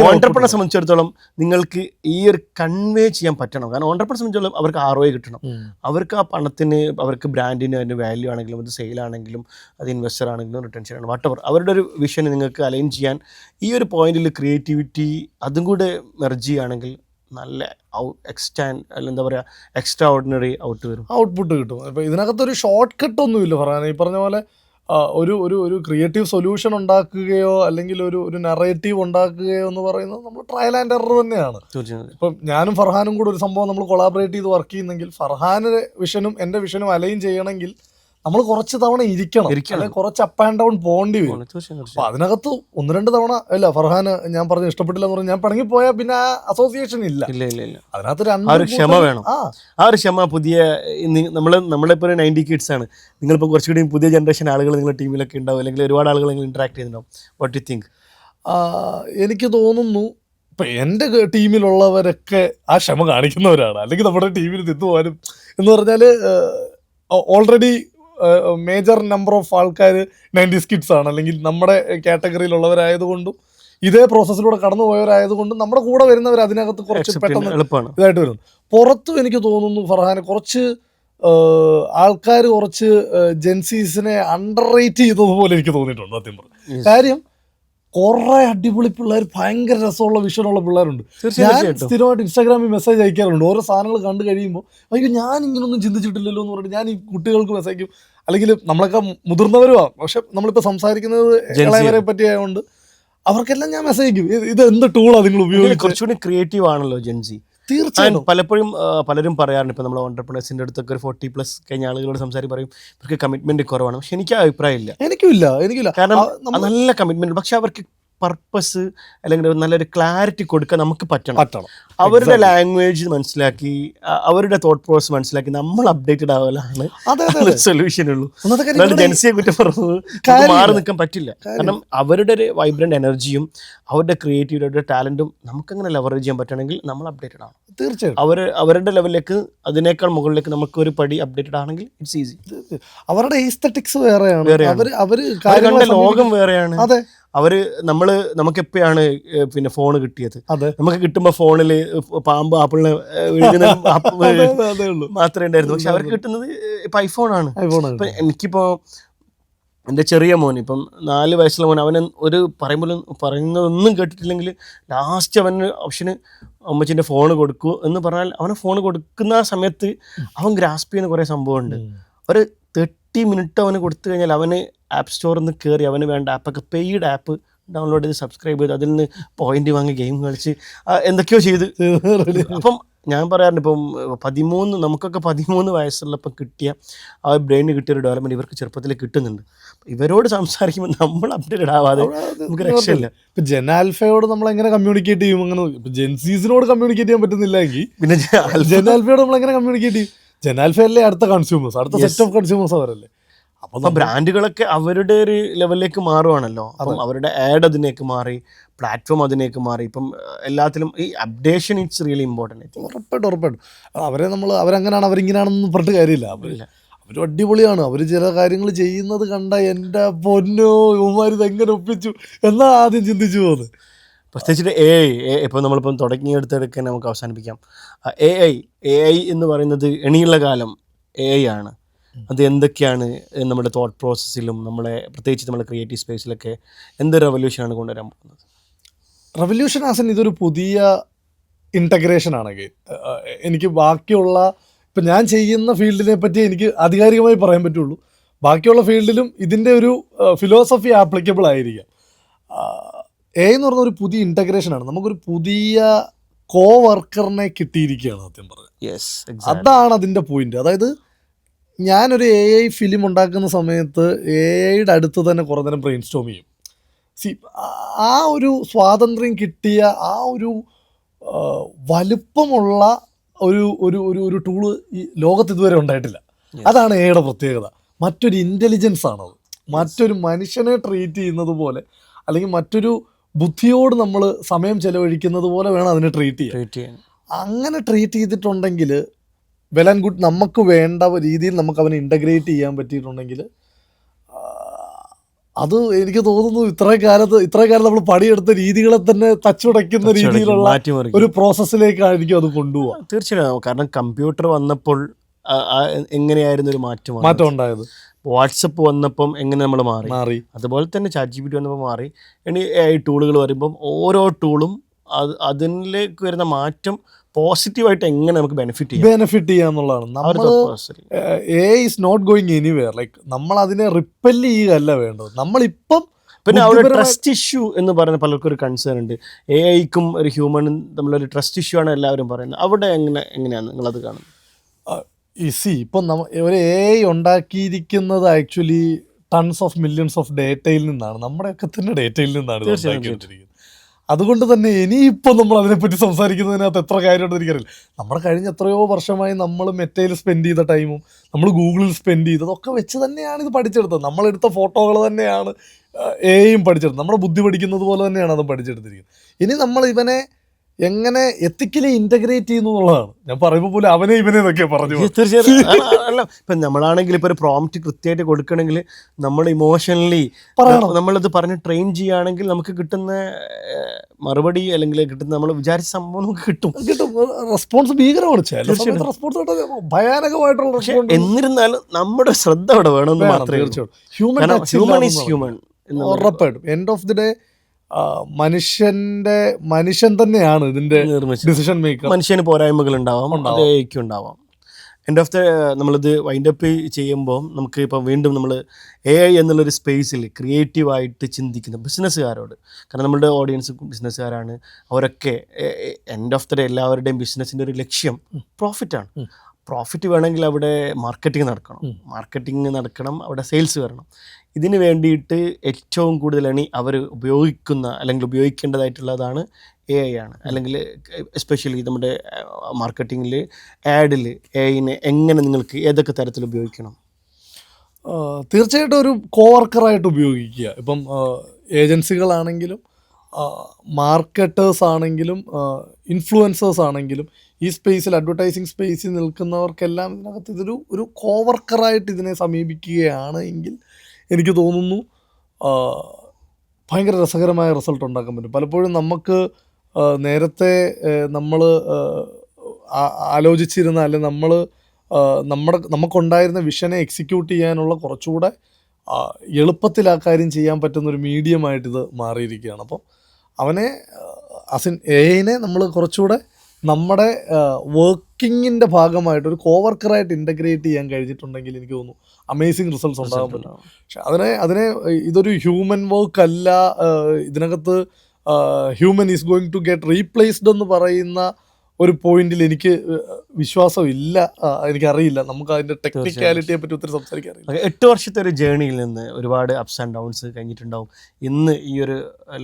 ഓൺട്രപ്രണറെ സംബന്ധിച്ചിടത്തോളം നിങ്ങൾക്ക് ഈ ഒരു കൺവേ ചെയ്യാൻ പറ്റണം. കാരണം ഓൺട്രപ്രണറെ സംബന്ധിച്ചിടത്തോളം അവർക്ക് ROI കിട്ടണം. അവർക്ക് ആ പണത്തിന്, അവർക്ക് ബ്രാൻഡിന് അതിന് വാല്യൂ ആണെങ്കിലും, അത് സെയിലാണെങ്കിലും, അത് ഇൻവെസ്റ്റർ ആണെങ്കിലും, റിട്ടൻഷൻ ആണ്, വാട്ടവർ അവരുടെ ഒരു വിഷന് നിങ്ങൾക്ക് അലൈൻ ചെയ്യാൻ ഈ ഒരു പോയിന്റിൽ ക്രിയേറ്റിവിറ്റി അതും കൂടെ മെർജ് ചെയ്യുകയാണെങ്കിൽ നല്ല എന്താ പറയുക, എക്സ്ട്രാ ഓർഡിനറി ഔട്ട്പുട്ട് കിട്ടും. അപ്പോൾ ഇതിനകത്തൊരു ഷോർട്ട് കട്ട് ഒന്നുമില്ല പറയാൻ. ഈ പറഞ്ഞ പോലെ ഒരു ക്രിയേറ്റീവ് സൊല്യൂഷൻ ഉണ്ടാക്കുകയോ അല്ലെങ്കിൽ ഒരു നറേറ്റീവ് ഉണ്ടാക്കുകയോ എന്ന് പറയുന്നത് നമ്മൾ ട്രയൽ ആൻഡ് എറർ തന്നെയാണ്. ഇപ്പം ഞാനും ഫർഹാനും കൂടെ ഒരു സംഭവം നമ്മൾ കൊളാബറേറ്റ് ചെയ്ത് വർക്ക് ചെയ്യുന്നെങ്കിൽ ഫർഹാൻ്റെ വിഷനും എൻ്റെ വിഷനും അലൈൻ ചെയ്യണമെങ്കിൽ നമ്മൾ കുറച്ച് തവണ ഇരിക്കണം, അല്ലെങ്കിൽ കുറച്ച് അപ്പ് ആൻഡ് ഡൗൺ പോകേണ്ടി വരും. അപ്പൊ അതിനകത്ത് 1-2 തവണ അല്ല ഫർഹാന് ഞാൻ പറഞ്ഞു ഇഷ്ടപ്പെട്ടില്ല എന്ന് പറഞ്ഞാൽ ഞാൻ പിണങ്ങി പോയാൽ പിന്നെ ആ അസോസിയേഷൻ ഇല്ല. അതിനകത്ത് ക്ഷമ വേണം. ആ ഒരു ക്ഷമ പുതിയ നമ്മളിപ്പോൾ 90 കിഡ്സ് ആണ്, നിങ്ങളിപ്പോൾ കുറച്ചുകൂടി പുതിയ ജനറേഷൻ ആളുകൾ നിങ്ങളുടെ ടീമിലൊക്കെ ഉണ്ടാവും, അല്ലെങ്കിൽ ഒരുപാട് ആളുകൾ നിങ്ങൾ ഇന്ററാക്ട് ചെയ്യുന്നുണ്ടാവും. What you think? എനിക്ക് തോന്നുന്നു ഇപ്പം എൻ്റെ ടീമിലുള്ളവരൊക്കെ ആ ക്ഷമ കാണിക്കുന്നവരാണ്, അല്ലെങ്കിൽ നമ്മുടെ ടീമിൽ നിന്ന് പോകാനും എന്ന് പറഞ്ഞാൽ ഓൾറെഡി മേജർ നമ്പർ ഓഫ് ആൾക്കാർ 90s കിഡ്സ് ആണ്, അല്ലെങ്കിൽ നമ്മുടെ കാറ്റഗറിയിലുള്ളവരായതുകൊണ്ടും ഇതേ പ്രോസസ്സിലൂടെ കടന്നു പോയവരായതുകൊണ്ടും നമ്മുടെ കൂടെ വരുന്നവർ അതിനകത്ത് കുറച്ച് പെട്ടെന്ന് ഇതായിട്ട് വരുന്നു. പുറത്തും എനിക്ക് തോന്നുന്നു ഫർഹാന് കുറച്ച് ആൾക്കാർ കുറച്ച് ജെൻസീസിനെ അണ്ടർ റേറ്റ് ചെയ്തതുപോലെ എനിക്ക് തോന്നിയിട്ടുണ്ട് സത്യം പറഞ്ഞു. കാര്യം കുറേ അടിപൊളി പിള്ളേർ, ഭയങ്കര രസമുള്ള വിഷനുള്ള പിള്ളേരുണ്ട്. ഞാൻ സ്ഥിരമായിട്ട് ഇൻസ്റ്റാഗ്രാമിൽ മെസ്സേജ് അയക്കാറുണ്ട്. ഓരോ സാധനങ്ങൾ കണ്ടു കഴിയുമ്പോൾ അയ്യോ ഞാൻ ഇങ്ങനൊന്നും ചിന്തിച്ചിട്ടില്ലല്ലോ എന്ന് പറഞ്ഞിട്ട് ഞാൻ ഈ കുട്ടികൾക്ക് മെസ്സേജ് അയക്കും. അല്ലെങ്കിൽ നമ്മളൊക്കെ മുതിർന്നവരുമാണ്, പക്ഷെ നമ്മളിപ്പോൾ സംസാരിക്കുന്നത് ഇളയവരെ പറ്റി ആയതുകൊണ്ട് അവർക്കെല്ലാം ഞാൻ മെസ്സേജ് അയക്കും, ഇത് എന്ത് ടൂളാണ് നിങ്ങൾ ഉപയോഗിക്കുന്നത്. കുറച്ചുകൂടി ക്രിയേറ്റീവ് ആണല്ലോ ജെൻസി. തീർച്ചയായും പലപ്പോഴും പലരും പറയാറുണ്ട്, ഇപ്പോൾ നമ്മൾ ഓൺട്രപ്രണേഴ്സിൻ്റെ അടുത്തൊക്കെ ഒരു 40+ കഴിഞ്ഞ ആളുകളോട് സംസാരിച്ച് പറയും ഇവർക്ക് കമ്മിറ്റ്മെന്റ് കുറവാണ്. പക്ഷെ എനിക്ക് ആ അഭിപ്രായമില്ല. എനിക്കില്ല. കാരണം നല്ല കമ്മിറ്റ്മെന്റ്, പക്ഷെ അവർക്ക് പർപ്പസ് അല്ലെങ്കിൽ നല്ലൊരു ക്ലാരിറ്റി കൊടുക്കാൻ നമുക്ക് പറ്റണം. അവരുടെ ലാംഗ്വേജ് മനസ്സിലാക്കി, അവരുടെ തോട്ട് പ്രോസസ് മനസ്സിലാക്കി നമ്മൾ അപ്ഡേറ്റഡ് ആവലാണ് സൊല്യൂഷൻ ഉള്ളൂ. ജെൻസിയെ കുറ്റം പറഞ്ഞത് മാറി നിൽക്കാൻ പറ്റില്ല. കാരണം അവരുടെ ഒരു വൈബ്രന്റ് എനർജിയും അവരുടെ ക്രിയേറ്റിവിറ്റി, അവരുടെ ടാലന്റും നമുക്കങ്ങനെ ലെവറേജ് ചെയ്യാൻ പറ്റുകയാണെങ്കിൽ നമ്മൾ അപ്ഡേറ്റഡ് ആണ്. തീർച്ചയായും അവരുടെ ലെവലിലേക്ക്, അതിനേക്കാൾ മുകളിലേക്ക് നമുക്ക് ഒരു പടി അപ്ഡേറ്റഡ് ആണെങ്കിൽ ഇറ്റ്സ് ഈസി. അവരുടെ ഈസ്തറ്റിക്സ് വേറെയാണ്, ലോകം വേറെയാണ്. നമുക്ക് എപ്പോഴാണ് പിന്നെ ഫോൺ കിട്ടിയത്? നമുക്ക് കിട്ടുമ്പോ ഫോണില് പാമ്പ് ആപ്പിളിനെ മാത്രമേ ഉണ്ടായിരുന്നു. പക്ഷെ അവർക്ക് കിട്ടുന്നത് ഇപ്പൊ ഐഫോണാണ്. എനിക്കിപ്പോ എൻ്റെ ചെറിയ മോൻ, ഇപ്പം 4 വയസ്സുള്ള മോൻ, അവന് ഒരു പറയുന്നതൊന്നും കേട്ടിട്ടില്ലെങ്കിൽ ലാസ്റ്റ് അവന് ഓപ്ഷന് അമ്മച്ചിൻ്റെ ഫോൺ കൊടുക്കൂ എന്ന് പറഞ്ഞാൽ അവന് ഫോൺ കൊടുക്കുന്ന സമയത്ത് അവൻ ഗ്രാസ്പ് ചെയ്യുന്ന കുറേ സംഭവമുണ്ട്. ഒരു 30 മിനിറ്റ് അവന് കൊടുത്തു കഴിഞ്ഞാൽ അവന് ആപ്പ് സ്റ്റോറിൽ നിന്ന് കയറി അവന് വേണ്ട ആപ്പൊക്കെ, പെയ്ഡ് ആപ്പ് ഡൗൺലോഡ് ചെയ്ത് സബ്സ്ക്രൈബ് ചെയ്ത് അതിൽ നിന്ന് പോയിന്റ് വാങ്ങി ഗെയിം കളിച്ച് എന്തൊക്കെയോ ചെയ്ത്. അപ്പം ഞാൻ പറയാറുണ്ട്, ഇപ്പം 13 നമുക്കൊക്കെ 13 വയസ്സുള്ളപ്പോൾ കിട്ടിയ ആ ബ്രെയിന് കിട്ടിയ ഒരു ഡെവലപ്മെൻറ്റ് ഇവർക്ക് ചെറുപ്പത്തിൽ കിട്ടുന്നുണ്ട്. ഇവരോട് സംസാരിക്കുമ്പോൾ നമ്മൾ അപ്ഡേറ്റഡ് ആവാതെ നമുക്ക് രക്ഷയില്ല. ഇപ്പം ജെനാൽഫയോട് നമ്മൾ എങ്ങനെ കമ്മ്യൂണിക്കേറ്റ് ചെയ്യും? അങ്ങനെ ഇപ്പം ജെൻസീസിനോട് കമ്മ്യൂണിക്കേറ്റ് ചെയ്യാൻ പറ്റുന്നില്ലെങ്കിൽ പിന്നെ ജെനാൽഫയോട് നമ്മൾ എങ്ങനെ കമ്മ്യൂണിക്കേറ്റ് ചെയ്യും? ജെനാൽഫയല്ലേ അടുത്ത കൺസ്യൂമേഴ്സ്, അടുത്ത സെറ്റ് ഓഫ് കൺസ്യൂമേഴ്സ് അവരല്ലേ. അപ്പം ബ്രാൻഡുകളൊക്കെ അവരുടെ ഒരു ലെവലിലേക്ക് മാറുവാണല്ലോ. അപ്പം അവരുടെ ആഡ് അതിലേക്ക് മാറി, പ്ലാറ്റ്ഫോം അതിലേക്ക് മാറി. ഇപ്പം എല്ലാത്തിലും ഈ അപ്ഡേഷൻ ഇറ്റ്സ് റിയലി ഇമ്പോർട്ടൻറ്റ്. ഉറപ്പായിട്ടും അവരങ്ങനെയാണ് അവരിങ്ങനെയാണെന്ന് പറഞ്ഞിട്ട് കാര്യമില്ല. അവർ അടിപൊളിയാണ്. അവർ ചില കാര്യങ്ങൾ ചെയ്യുന്നത് കണ്ട എൻ്റെ പൊന്നോ ഇവന്മാർ ഇതെങ്ങനെ ഒപ്പിച്ചു എന്നാണ് ആദ്യം ചിന്തിച്ചു പോകുന്നത്. പ്രത്യേകിച്ചിട്ട് AI ഇപ്പോൾ നമ്മളിപ്പം തുടങ്ങിയെടുത്തെടുക്കാൻ നമുക്ക് അവസാനിപ്പിക്കാം. AI എന്ന് പറയുന്നത് ഇനിയുള്ള കാലം AI ആണ്. അത് എന്തൊക്കെയാണ് നമ്മുടെ തോട്ട് പ്രോസസ്സിലും പ്രത്യേകിച്ച് നമ്മുടെ ക്രിയേറ്റീവ് സ്പേസിലൊക്കെ എന്ത് റെവല്യൂഷനാണ് കൊണ്ടുവരാൻ പോകുന്നത്? റെവല്യൂഷൻ ഇതൊരു പുതിയ ഇൻറ്റഗ്രേഷനാണെങ്കിൽ എനിക്ക് ബാക്കിയുള്ള ഇപ്പം ഞാൻ ചെയ്യുന്ന ഫീൽഡിനെ പറ്റി എനിക്ക് ആധികാരികമായി പറയാൻ പറ്റുള്ളൂ. ബാക്കിയുള്ള ഫീൽഡിലും ഇതിൻ്റെ ഒരു ഫിലോസഫി ആപ്ലിക്കബിൾ ആയിരിക്കാം. AI എന്ന് പറഞ്ഞ ഒരു പുതിയ ഇൻറ്റഗ്രേഷനാണ്. നമുക്കൊരു പുതിയ വർക്കറിനെ കിട്ടിയിരിക്കുകയാണ് സത്യം പറഞ്ഞത്. അതാണ് അതിൻ്റെ പോയിന്റ്. അതായത് ഞാനൊരു AI ഫിലിം ഉണ്ടാക്കുന്ന സമയത്ത് AIയുടെ അടുത്ത് തന്നെ കുറേ നേരം ബ്രെയിൻ സ്റ്റോം ചെയ്യും. ആ ഒരു സ്വാതന്ത്ര്യം കിട്ടിയ ആ ഒരു വലുപ്പമുള്ള ഒരു ടൂള് ഈ ലോകത്ത് ഇതുവരെ ഉണ്ടായിട്ടില്ല. അതാണ് AIയുടെ പ്രത്യേകത. മറ്റൊരു ഇൻ്റലിജൻസ് ആണത്. മറ്റൊരു മനുഷ്യനെ ട്രീറ്റ് ചെയ്യുന്നത് പോലെ, അല്ലെങ്കിൽ മറ്റൊരു ബുദ്ധിയോട് നമ്മൾ സമയം ചെലവഴിക്കുന്നത് പോലെ വേണം അതിനെ ട്രീറ്റ് ചെയ്യാൻ. ട്രീറ്റ് ചെയ്യാൻ അങ്ങനെ ട്രീറ്റ് ചെയ്തിട്ടുണ്ടെങ്കിൽ വെൽ ആൻഡ് ഗുഡ്, നമുക്ക് വേണ്ട രീതിയിൽ നമുക്ക് അവനെ ഇൻ്റഗ്രേറ്റ് ചെയ്യാൻ പറ്റിയിട്ടുണ്ടെങ്കിൽ അത് എനിക്ക് തോന്നുന്നു ഇത്രയും കാലം നമ്മൾ പണിയെടുത്ത രീതികളെ തന്നെ തച്ചുടയ്ക്കുന്ന രീതിയിലുള്ള മാറ്റിമറിക്കും. ഒരു പ്രോസസ്സിലേക്കായിരിക്കും അത് കൊണ്ടുപോകുക. തീർച്ചയായും. കാരണം കമ്പ്യൂട്ടർ വന്നപ്പോൾ എങ്ങനെയായിരുന്നു ഒരു മാറ്റം ഉണ്ടായത്. വാട്സപ്പ് വന്നപ്പം എങ്ങനെ നമ്മൾ മാറി, അതുപോലെ തന്നെ ChatGPT വന്നപ്പോൾ മാറി. ഇനി AI ടൂളുകൾ വരുമ്പം ഓരോ ടൂളും അതിലേക്ക് വരുന്ന മാറ്റം പോസിറ്റീവായിട്ട് എങ്ങനെ നമുക്ക് ബെനിഫിറ്റ് ചെയ്യാന്നുള്ളതാണ്. നമ്മൾ AI is not going anywhere. Like നമ്മൾ അതിനെ റിപ്പൽ ചെയ്യുകയല്ല വേണ്ടത്. നമ്മളിപ്പം പിന്നെ അവിടെ ട്രസ്റ്റ് ഇഷ്യൂ എന്ന് പറയുന്ന പലർക്കും ഒരു കൺസേൺ ഉണ്ട്. AIക്കും ഒരു ഹ്യൂമനും തമ്മിലൊരു ട്രസ്റ്റ് ഇഷ്യൂ ആണ് എല്ലാവരും പറയുന്നത്. അവിടെ എങ്ങനെയാണ് നിങ്ങളത് കാണുന്നത്? ഇപ്പം ഒരു AI ഉണ്ടാക്കിയിരിക്കുന്നത് actually tons of millions of ഡേറ്റയിൽ നിന്നാണ്, നമ്മുടെയൊക്കെ തന്നെ ഡേറ്റയിൽ നിന്നാണ് ഉണ്ടാക്കിക്കൊണ്ടിരിക്കുന്നത്. അതുകൊണ്ട് തന്നെ ഇനിയിപ്പോൾ നമ്മൾ അതിനെപ്പറ്റി സംസാരിക്കുന്നതിനകത്ത് എത്ര കാര്യമുണ്ടെന്ന് എനിക്കറിയില്ല. നമ്മുടെ കഴിഞ്ഞ എത്രയോ വർഷമായി നമ്മൾ മെറ്റയിൽ സ്പെൻഡ് ചെയ്ത ടൈമും നമ്മൾ ഗൂഗിളിൽ സ്പെൻഡ് ചെയ്തതൊക്കെ വെച്ച് തന്നെയാണ് ഇത് പഠിച്ചെടുത്തത്. നമ്മളെടുത്ത ഫോട്ടോകൾ തന്നെയാണ് AIയും പഠിച്ചെടുത്തത്. നമ്മുടെ ബുദ്ധി പഠിക്കുന്നത് പോലെ തന്നെയാണ് അതും പഠിച്ചെടുത്തിരിക്കുന്നത്. ഇനി നമ്മൾ ഇവനെ എങ്ങനെ എത്തിക്കലി ഇൻ്റഗ്രേറ്റ് ചെയ്യുന്നു എന്നുള്ളതാണ്. ഞാൻ പറയുമ്പോൾ പോലും അവനെ ഇവനെ എന്നൊക്കെ പറഞ്ഞു. തീർച്ചയായും. അല്ല, ഇപ്പം നമ്മളാണെങ്കിൽ ഇപ്പോൾ ഒരു പ്രോംപ്റ്റ് കൃത്യമായിട്ട് കൊടുക്കണമെങ്കിൽ നമ്മൾ ഇമോഷണലി നമ്മളത് പറഞ്ഞ് ട്രെയിൻ ചെയ്യുകയാണെങ്കിൽ നമുക്ക് കിട്ടുന്ന മറുപടി അല്ലെങ്കിൽ കിട്ടുന്ന നമ്മൾ വിചാരിച്ച സംഭവം നമുക്ക് കിട്ടും. റെസ്പോൺസ് ഭീകരമാണ്. റെസ്പോൺസ് ഭയാനകമായിട്ടുള്ള റെസ്പോൺസ്. എന്നിരുന്നാലും നമ്മുടെ ശ്രദ്ധ അവിടെ വേണമെന്ന് മാത്രമേ. ഹ്യൂമൻ ഈസ് ഹ്യൂമൻ ഉറപ്പായിട്ടും. എൻഡ് ഓഫ് ദി ഡേ മനുഷ്യൻ തന്നെയാണ് ഇതിന്റെ ഡിസിഷൻ മേക്കർ. മനുഷ്യന് പോരായ്മകൾ ഉണ്ടാവാം, അതേക്കും ഉണ്ടാവാം. എൻഡ് ഓഫ് ദ നമ്മളിത് വൈൻഡപ്പ് ചെയ്യുമ്പോൾ നമുക്ക് ഇപ്പം വീണ്ടും നമ്മൾ AI എന്നുള്ളൊരു സ്പേസിൽ ക്രിയേറ്റീവായിട്ട് ചിന്തിക്കുന്ന ബിസിനസ്സുകാരോട്, കാരണം നമ്മളുടെ ഓഡിയൻസ് ബിസിനസ്സുകാരാണ്, അവരൊക്കെ എൻഡ് ഓഫ് ദ ഡേ എല്ലാവരുടെയും ബിസിനസ്സിൻ്റെ ഒരു ലക്ഷ്യം പ്രോഫിറ്റാണ്. പ്രോഫിറ്റ് വേണമെങ്കിൽ അവിടെ മാർക്കറ്റിംഗ് നടക്കണം, അവിടെ സെയിൽസ് വരണം. ഇതിന് വേണ്ടിയിട്ട് ഏറ്റവും കൂടുതലാണ് അവർ ഉപയോഗിക്കുന്ന അല്ലെങ്കിൽ ഉപയോഗിക്കേണ്ടതായിട്ടുള്ളതാണ് AI ആണ്. അല്ലെങ്കിൽ എസ്പെഷ്യലി നമ്മുടെ മാർക്കറ്റിങ്ങിൽ ആഡിൽ AIനെ എങ്ങനെ നിങ്ങൾക്ക് ഏതൊക്കെ തരത്തിൽ ഉപയോഗിക്കണം? തീർച്ചയായിട്ടും ഒരു കോവർക്കറായിട്ട് ഉപയോഗിക്കുക. ഇപ്പം ഏജൻസികളാണെങ്കിലും മാർക്കറ്റേഴ്സ് ആണെങ്കിലും ഇൻഫ്ലുവൻസേഴ്സ് ആണെങ്കിലും ഈ സ്പേസിൽ അഡ്വർടൈസിങ് സ്പേസിൽ നിൽക്കുന്നവർക്കെല്ലാം ഇതിനകത്ത് ഒരു കോവർക്കറായിട്ട് ഇതിനെ സമീപിക്കുകയാണ് എങ്കിൽ എനിക്ക് തോന്നുന്നു ഭയങ്കര രസകരമായ റിസൾട്ട് ഉണ്ടാക്കാൻ പറ്റും. പലപ്പോഴും നമുക്ക് നേരത്തെ നമ്മൾ ആലോചിച്ചിരുന്ന അല്ലെങ്കിൽ നമുക്കുണ്ടായിരുന്ന വിഷനെ എക്സിക്യൂട്ട് ചെയ്യാനുള്ള കുറച്ചുകൂടെ എളുപ്പത്തിൽ ആ കാര്യം ചെയ്യാൻ പറ്റുന്നൊരു മീഡിയമായിട്ടിത് മാറിയിരിക്കുകയാണ്. അപ്പം അവനെ AIനെ നമ്മൾ കുറച്ചുകൂടെ നമ്മുടെ വർക്കിങ്ങിൻ്റെ ഭാഗമായിട്ട് ഒരു കോവർക്കറായിട്ട് ഇൻ്റഗ്രേറ്റ് ചെയ്യാൻ കഴിഞ്ഞിട്ടുണ്ടെങ്കിൽ എനിക്ക് തോന്നുന്നു അമേസിങ് റിസൾട്ട്സ് ഉണ്ടാകാൻ പറ്റും. പക്ഷെ അതിനെ ഇതൊരു ഹ്യൂമൻ വർക്ക് അല്ല, ഇതിനകത്ത് human is going to get replaced എന്ന് പറയുന്ന ഒരു പോയിന്റിൽ എനിക്ക് വിശ്വാസമില്ല. എനിക്കറിയില്ല, നമുക്ക് അതിൻ്റെ ടെക്നിക്കാലിറ്റിയെ പറ്റി ഒത്തിരി സംസാരിക്കാറില്ല. 8 വർഷത്തെ ഒരു ജേണിയിൽ നിന്ന് ഒരുപാട് അപ്സ് ആൻഡ് ഡൗൺസ് കഴിഞ്ഞിട്ടുണ്ടാവും. ഇന്ന് ഈ ഒരു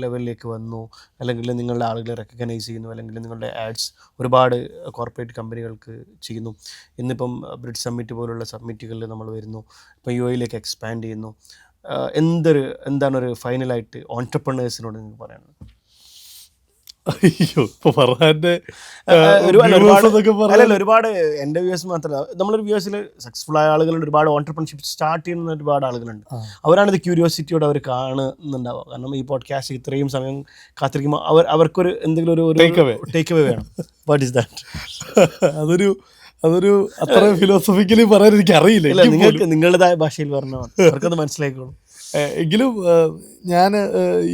ലെവലിലേക്ക് വന്നു, അല്ലെങ്കിൽ നിങ്ങളുടെ ആളുകളെ റെക്കഗ്നൈസ് ചെയ്യുന്നു, അല്ലെങ്കിൽ നിങ്ങളുടെ ആഡ്സ് ഒരുപാട് കോർപ്പറേറ്റ് കമ്പനികൾക്ക് ചെയ്യുന്നു. ഇന്നിപ്പം ബ്രിഡ് സമ്മിറ്റ് പോലുള്ള സമ്മിറ്റുകളിൽ നമ്മൾ വരുന്നു, ഇപ്പം UAE എക്സ്പാൻഡ് ചെയ്യുന്നു. എന്താണ് ഫൈനലായിട്ട് ഓൺട്രപ്രണേഴ്സിനോട് നിങ്ങൾക്ക് പറയാനുള്ളത്? അയ്യോ, ഇപ്പോൾ ഫർഹാൻ്റെ ഒരുപാട് എൻ്റെ വ്യൂസ് മാത്രമല്ല, നമ്മളൊരു വ്യൂസിൽ സക്സസ്ഫുൾ ആയ ആളുകളുണ്ട്, ഒരുപാട് ഓൺട്രപ്രണർഷിപ്പ് സ്റ്റാർട്ട് ചെയ്യുന്ന ഒരുപാട് ആളുകളുണ്ട്. അവരാണിത് ക്യൂരിയോസിറ്റിയോടെ അവർ കാണുന്നുണ്ടാവുക. കാരണം ഈ പോഡ്കാസ്റ്റ് ഇത്രയും സമയം കാത്തിരിക്കുമ്പോൾ അവർക്കൊരു എന്തെങ്കിലും ഒരു ടേക്ക് അവേ വേണം. What is that? അതൊരു അത്ര ഫിലോസഫിക്കലി പറയാൻ എനിക്ക് അറിയില്ല. നിങ്ങൾക്ക് നിങ്ങളുടേതായ ഭാഷയിൽ പറഞ്ഞാൽ അവർക്കത് മനസ്സിലായിക്കോളും. എങ്കിലും ഞാൻ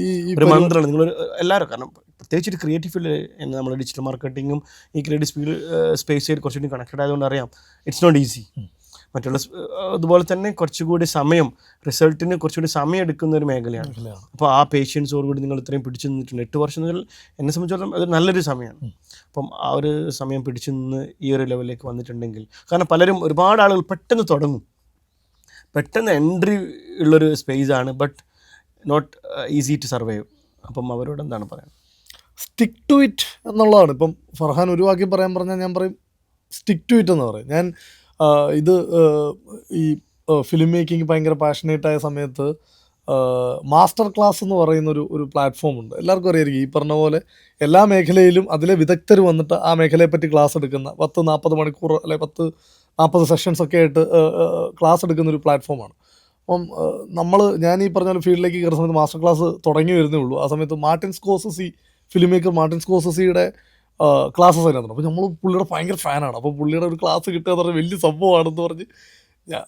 ഈ മന്ത്രമാണ് നിങ്ങൾ എല്ലാവരും, കാരണം പ്രത്യേകിച്ച് ഒരു ക്രിയേറ്റീവ് ഫീൽഡ് നമ്മൾ ഡിജിറ്റൽ മാർക്കറ്റിങ്ങും ഈ ക്രിയേറ്റീവ് സ്പേസ് കുറച്ചുകൂടി കണക്റ്റഡ് ആയതുകൊണ്ട് അറിയാം ഇറ്റ്സ് നോട്ട് ഈസി. മറ്റുള്ള അതുപോലെ തന്നെ കുറച്ചുകൂടി റിസൾട്ടിന് കുറച്ചുകൂടി സമയം എടുക്കുന്ന ഒരു മേഖലയാണ്. അപ്പോൾ ആ പേഷ്യൻസോടുകൂടി നിങ്ങൾ ഇത്രയും പിടിച്ചു നിന്നിട്ടുണ്ട്. 8 വർഷം എന്നെ സംബന്ധിച്ചിടത്തോളം അത് നല്ലൊരു സമയമാണ്. അപ്പം ആ ഒരു സമയം പിടിച്ചു നിന്ന് ഈ ഒരു ലെവലിലേക്ക് വന്നിട്ടുണ്ടെങ്കിൽ, കാരണം ഒരുപാട് ആളുകൾ പെട്ടെന്ന് തുടങ്ങും, പെട്ടെന്ന് എൻട്രി ഉള്ളൊരു സ്പേസാണ്, but not easy to survive. അപ്പം അവരോട് എന്താണ് പറയുന്നത്? സ്റ്റിക്ക് ടു ഇറ്റ് എന്നുള്ളതാണ്. ഇപ്പം ഫർഹാൻ ഒരു വാക്യം പറഞ്ഞാൽ ഞാൻ പറയും സ്റ്റിക്ക് ടു ഇറ്റ് എന്ന് പറയും. ഞാൻ ഇത് ഈ ഫിലിം മേക്കിംഗ് ഭയങ്കര പാഷനേറ്റായ സമയത്ത് മാസ്റ്റർ ക്ലാസ് എന്ന് പറയുന്ന ഒരു പ്ലാറ്റ്ഫോം ഉണ്ട്. എല്ലാവർക്കും അറിയായിരിക്കും. ഈ പറഞ്ഞ പോലെ എല്ലാ മേഖലയിലും അതിലെ വിദഗ്ധർ വന്നിട്ട് ആ മേഖലയെപ്പറ്റി ക്ലാസ് എടുക്കുന്ന 10-40 മണിക്കൂർ അല്ലെ 10-40 സെഷൻസ് ഒക്കെ ആയിട്ട് ക്ലാസ് എടുക്കുന്ന ഒരു പ്ലാറ്റ്ഫോമാണ്. അപ്പം ഞാൻ ഈ പറഞ്ഞ പോലെ ഫീൽഡിലേക്ക് കയറുന്ന സമയത്ത് മാസ്റ്റർ ക്ലാസ് തുടങ്ങി വരുന്നേ ഉള്ളൂ. ആ സമയത്ത് Martin Scorsese, film maker Martin സ്കോർസസിയുടെ ക്ലാസ്സസ് അതിനകത്തുണ്ട്. അപ്പോൾ നമ്മൾ പുള്ളിയുടെ ഭയങ്കര ഫാനാണ്. അപ്പോൾ പുള്ളിയുടെ ഒരു ക്ലാസ് കിട്ടുക എന്ന് പറഞ്ഞാൽ വലിയ സംഭവമാണെന്ന് പറഞ്ഞ്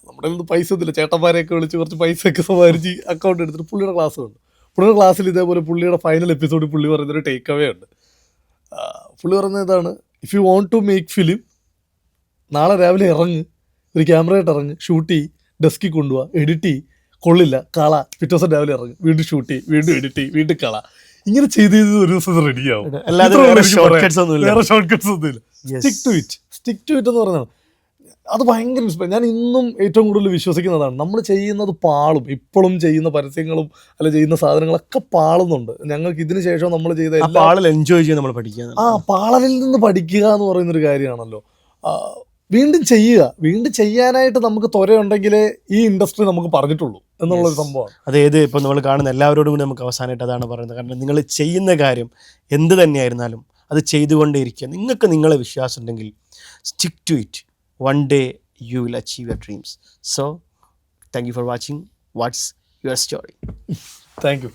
നമ്മുടെ കയ്യിൽ പൈസ ഒന്നുമില്ല, ചേട്ടന്മാരെയൊക്കെ വിളിച്ച് കുറച്ച് പൈസയൊക്കെ സമാഹരിച്ച് അക്കൗണ്ട് എടുത്തിട്ട് പുള്ളിയുടെ ക്ലാസ് ഉണ്ട്. പുള്ളിയുടെ ക്ലാസ്സിൽ ഇതേപോലെ പുള്ളിയുടെ ഫൈനൽ എപ്പിസോഡിൽ പുള്ളി പറയുന്നൊരു ടേക്ക് അവേ ഉണ്ട്. പുള്ളി പറയുന്നത് ഇതാണ്: if you want to make film, നാളെ രാവിലെ ഇറങ്ങ്, ഒരു ക്യാമറയായിട്ട് ഇറങ്ങ്, ഷൂട്ട് ചെയ്യ്, ഡെസ്കിൽ കൊണ്ടുപോവാ, എഡിറ്റ് ചെയ്യ്, കൊള്ളില്ല കള, പിറ്റേ ദിവസം രാവിലെ ഇറങ്ങും, വീണ്ടും ഷൂട്ട് ചെയ്യ്, വീണ്ടും എഡിറ്റ് ചെയ്യ്, വീണ്ടും കള. ഇങ്ങനെ ചെയ്ത് ഒരു ദിവസം റെഡിയാവും. അല്ലാതെ ഷോർട്ട് കട്ട്സ് ഒന്നുമില്ല. വേറെ ഷോർട്ട് കട്ട്സ് ഒന്നുമില്ല. സ്റ്റിക്ക് ടു ഇറ്റ് എന്ന് പറയുന്നത് അത് ഭയങ്കര ഇൻസ്പയർ. ഞാൻ ഇന്നും ഏറ്റവും കൂടുതൽ വിശ്വസിക്കുന്നതാണ്, നമ്മൾ ചെയ്യുന്നത് പാളും. ഇപ്പോഴും ചെയ്യുന്ന പരസ്യങ്ങളും അല്ല ചെയ്യുന്ന സാധനങ്ങളൊക്കെ പാളുന്നുണ്ട്. ഞങ്ങൾക്ക് ഇതിന് ശേഷം നമ്മൾ ചെയ്ത പാളൽ എൻജോയ് ചെയ്യാൻ നമ്മൾ പഠിക്കുക. പാളലിൽ നിന്ന് പഠിക്കുക എന്ന് പറയുന്നൊരു കാര്യമാണല്ലോ. വീണ്ടും ചെയ്യുക, വീണ്ടും ചെയ്യാനായിട്ട് നമുക്ക് ത്വരയുണ്ടെങ്കിലേ ഈ ഇൻഡസ്ട്രി നമുക്ക് പറഞ്ഞിട്ടുള്ളൂ എന്നുള്ളൊരു സംഭവമാണ്. അതായത് ഇപ്പോൾ നമ്മൾ കാണുന്ന എല്ലാവരോടും കൂടി നമുക്ക് അവസാനമായിട്ട് അതാണ് പറയുന്നത്. കാരണം നിങ്ങൾ ചെയ്യുന്ന കാര്യം എന്ത് തന്നെയായിരുന്നാലും അത് ചെയ്തുകൊണ്ടേയിരിക്കുക. നിങ്ങൾക്ക് നിങ്ങളെ വിശ്വാസം ഉണ്ടെങ്കിൽ stick to it. One day you will achieve your dreams. So, thank you for watching. What's your story? Thank you.